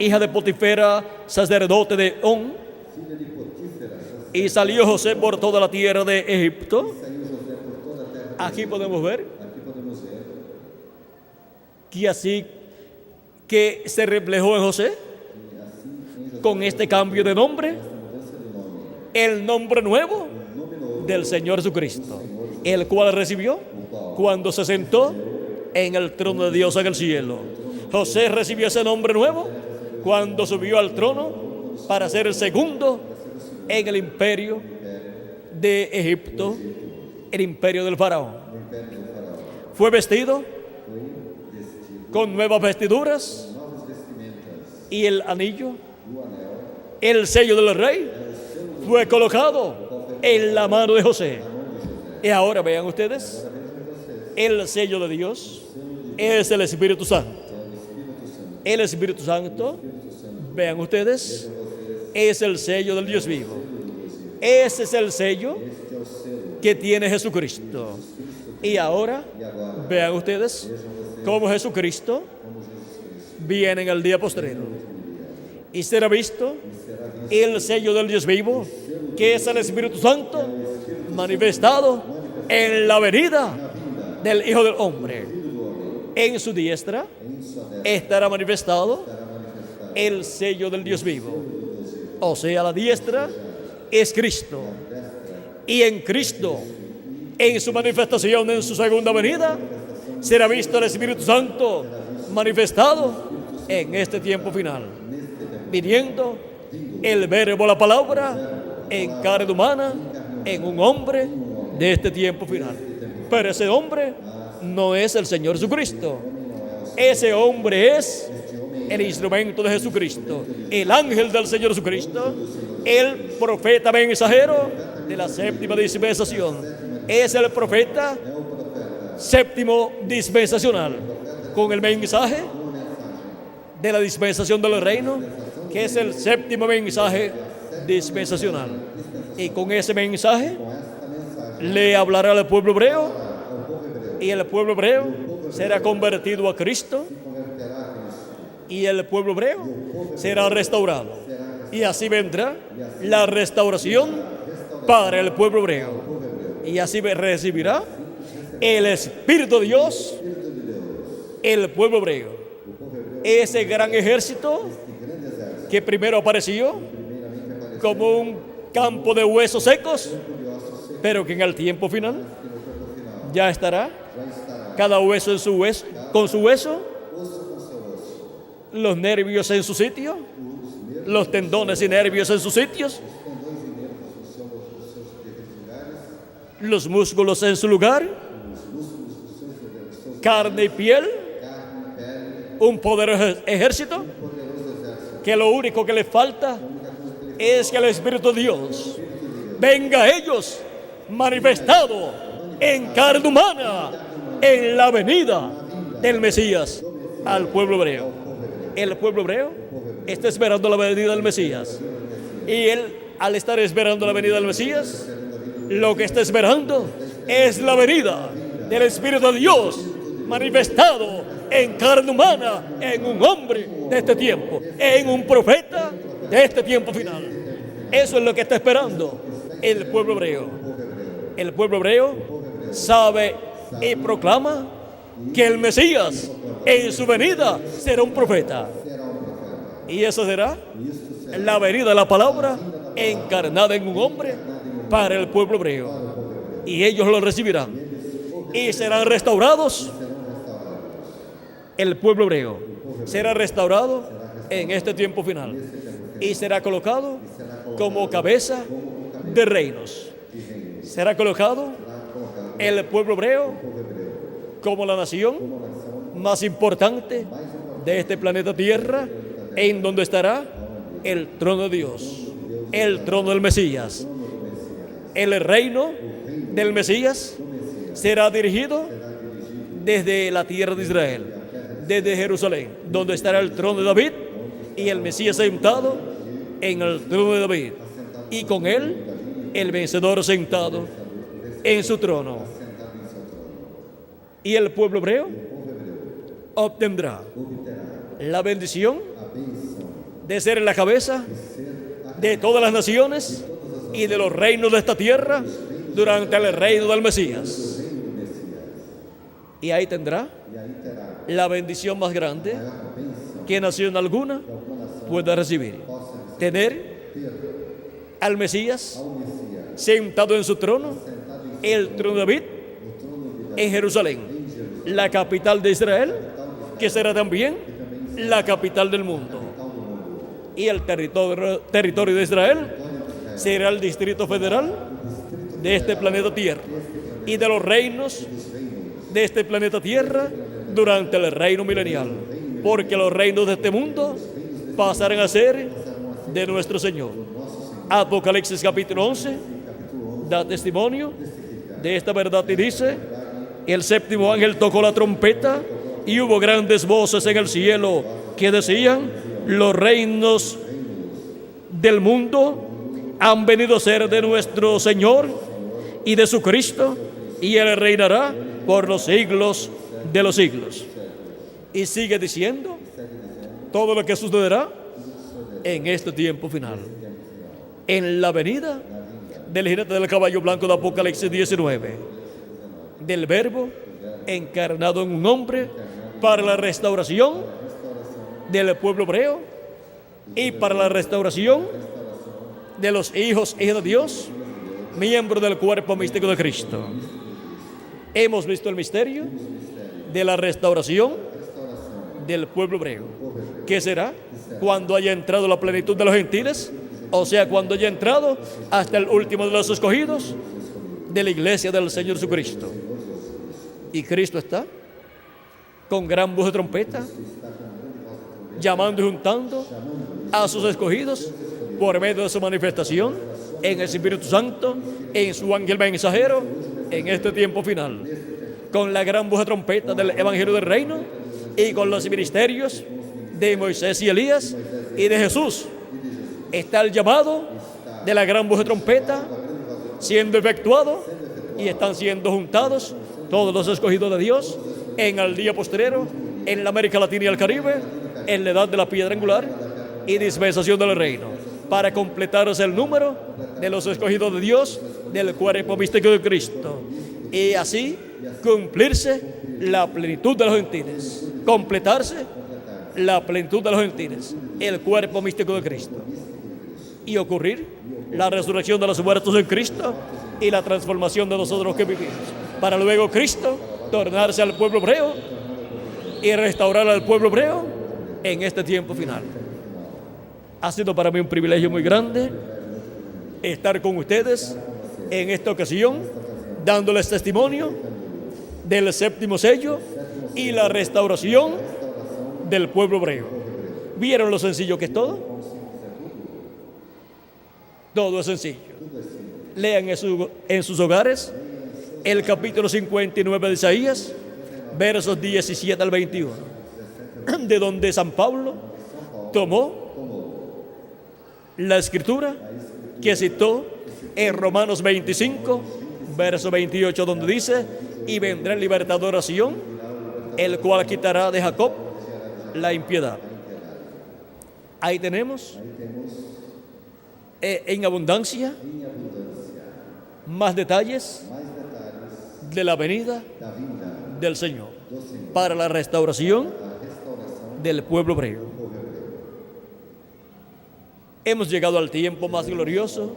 hija de Potifera, sacerdote de On. Y salió José por toda la tierra de Egipto. Aquí podemos ver que así que se reflejó en José con este cambio de nombre, el nombre nuevo del Señor Jesucristo, el cual recibió cuando se sentó en el trono de Dios en el cielo. José recibió ese nombre nuevo cuando subió al trono para ser el segundo en el imperio de Egipto, el imperio del faraón. Fue vestido con nuevas vestiduras y el anillo, el sello del rey, fue colocado en la mano de José. Y ahora vean ustedes, el sello de Dios es el Espíritu Santo. El Espíritu Santo, vean ustedes, es el sello del Dios vivo. Ese es el sello Este é o selo que tiene Jesucristo. Y ahora, e agora vean ustedes vejam vocês cómo Jesucristo como Jesus Cristo viene en el día postrero. Y será visto será visto el sello del Dios vivo, que es el Espíritu Santo, manifestado en la venida del Hijo del Hombre. En su diestra em sua destra, estará manifestado será manifestado el sello del Dios vivo. O sea, la diestra es Cristo. Y en Cristo, en su manifestación, en su segunda venida, será visto el Espíritu Santo manifestado en este tiempo final. Viniendo el verbo, la palabra, en carne humana, en un hombre de este tiempo final. Pero ese hombre no es el Señor Jesucristo. Ese hombre es el instrumento de Jesucristo, el ángel del Señor Jesucristo, el profeta mensajero de la séptima dispensación. Es el profeta séptimo dispensacional, con el mensaje de la dispensación del reino, que es el séptimo mensaje dispensacional. Y con ese mensaje le hablará al pueblo hebreo, y el pueblo hebreo será convertido a Cristo, y el pueblo hebreo será restaurado. Y así vendrá la restauración para el pueblo hebreo. Y así recibirá el Espíritu de Dios el pueblo hebreo. Ese gran ejército que primero apareció como un campo de huesos secos, pero que en el tiempo final ya estará cada hueso en su hueso, con su hueso, los nervios en su sitio, los tendones y nervios en sus sitios, los músculos en su lugar, carne y piel, un poderoso ejército, que lo único que le falta es que el Espíritu de Dios venga a ellos manifestado en carne humana en la venida del Mesías al pueblo hebreo. El pueblo hebreo está esperando la venida del Mesías, y él, al estar esperando la venida del Mesías, lo que está esperando es la venida del Espíritu de Dios manifestado en carne humana, en un hombre de este tiempo, en un profeta de este tiempo final. Eso es lo que está esperando el pueblo hebreo. El pueblo hebreo sabe y proclama que el Mesías en su venida será un profeta. Y eso será la venida de la palabra encarnada en un hombre para el pueblo hebreo. Y ellos lo recibirán y serán restaurados. El pueblo hebreo será restaurado en este tiempo final y será colocado como cabeza de reinos. Será colocado el pueblo hebreo como la nación más importante de este planeta Tierra, en donde estará el trono de Dios, el trono del Mesías. El reino del Mesías será dirigido desde la tierra de Israel, desde Jerusalén, donde estará el trono de David, y el Mesías sentado en el trono de David, y con él el vencedor sentado en su trono. Y el pueblo hebreo obtendrá la bendición de ser la cabeza de todas las naciones y de los reinos de esta tierra durante el reino del Mesías. Y ahí tendrá la bendición más grande que nación alguna pueda recibir: tener al Mesías sentado en su trono, el trono de David, en Jerusalén, la capital de Israel, que será también la capital del mundo. Y el territorio de Israel será el Distrito Federal de este planeta Tierra y de los reinos de este planeta Tierra durante el reino milenial, porque los reinos de este mundo pasarán a ser de nuestro Señor. Apocalipsis capítulo 11 da testimonio de esta verdad y dice: el séptimo ángel tocó la trompeta y hubo grandes voces en el cielo que decían: los reinos del mundo han venido a ser de nuestro Señor y de su Cristo, y Él reinará por los siglos de los siglos. Y sigue diciendo todo lo que sucederá en este tiempo final, en la venida del jinete del caballo blanco de Apocalipsis 19, del Verbo encarnado en un hombre para la restauración del pueblo hebreo y para la restauración de los hijos y hijas de Dios, miembros del cuerpo místico de Cristo. Hemos visto el misterio de la restauración del pueblo hebreo. ¿Qué será? Cuando haya entrado la plenitud de los gentiles, o sea, cuando haya entrado hasta el último de los escogidos de la iglesia del Señor Jesucristo. Y Cristo está con gran voz de trompeta, llamando y juntando a sus escogidos por medio de su manifestación en el Espíritu Santo, en su ángel mensajero, en este tiempo final, con la gran voz de trompeta del Evangelio del Reino y con los ministerios de Moisés y Elías y de Jesús. Está el llamado de la gran voz de trompeta siendo efectuado y están siendo juntados todos los escogidos de Dios en el día postrero, en la América Latina y el Caribe, en la edad de la piedra angular y dispensación del reino, para completarse el número de los escogidos de Dios del cuerpo místico de Cristo, y así cumplirse la plenitud de los gentiles, completarse la plenitud de los gentiles, el cuerpo místico de Cristo, y ocurrir la resurrección de los muertos en Cristo y la transformación de nosotros que vivimos, para luego Cristo tornarse al pueblo hebreo y restaurar al pueblo hebreo en este tiempo final. Ha sido para mí un privilegio muy grande estar con ustedes en esta ocasión, dándoles testimonio del séptimo sello y la restauración del pueblo hebreo. ¿Vieron lo sencillo que es todo? Todo es sencillo. Lean en sus hogares el capítulo 59 de Isaías, versos 17 al 21, de donde San Pablo tomó la escritura que citó en Romanos 25, verso 28, donde dice: y vendrá el libertador a Sión, el cual quitará de Jacob la impiedad. Ahí tenemos en abundancia más detalles de la venida del Señor para la restauración del pueblo hebreo. Hemos llegado al tiempo más glorioso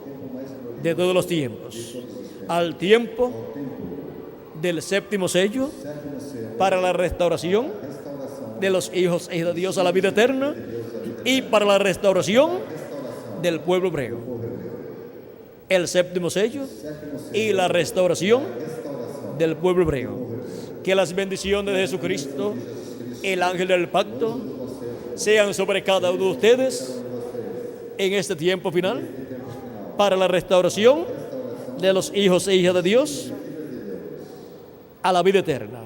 de todos los tiempos, al tiempo del séptimo sello para la restauración de los hijos e hijas de Dios a la vida eterna y para la restauración del pueblo hebreo. El séptimo sello y la restauración del pueblo hebreo. Que las bendiciones de Jesucristo, el ángel del pacto, sean sobre cada uno de ustedes en este tiempo final para la restauración de los hijos e hijas de Dios a la vida eterna.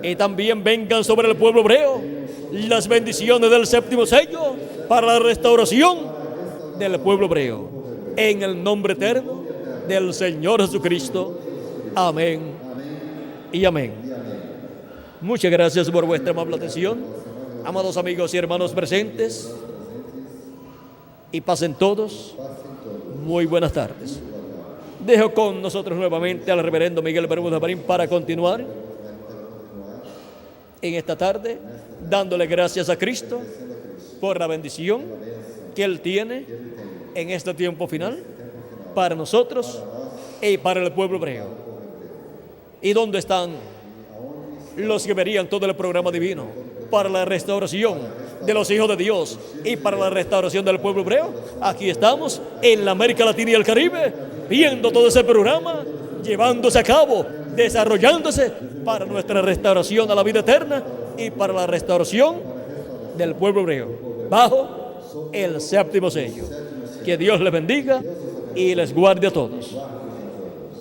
Y también vengan sobre el pueblo hebreo las bendiciones del séptimo sello para la restauración del pueblo hebreo. En el nombre eterno del Señor Jesucristo. Amén y amén. Muchas gracias por vuestra amable atención, amados amigos y hermanos presentes, y pasen todos muy buenas tardes. Dejo con nosotros nuevamente al reverendo Miguel Bermúdez Marín para continuar en esta tarde, dándole gracias a Cristo por la bendición que Él tiene en este tiempo final para nosotros y para el pueblo hebreo. ¿Y dónde están los que verían todo el programa divino para la restauración de los hijos de Dios y para la restauración del pueblo hebreo? Aquí estamos en la América Latina y el Caribe, viendo todo ese programa, llevándose a cabo, desarrollándose para nuestra restauración a la vida eterna y para la restauración del pueblo hebreo, bajo el séptimo sello. Que Dios les bendiga y les guarde a todos.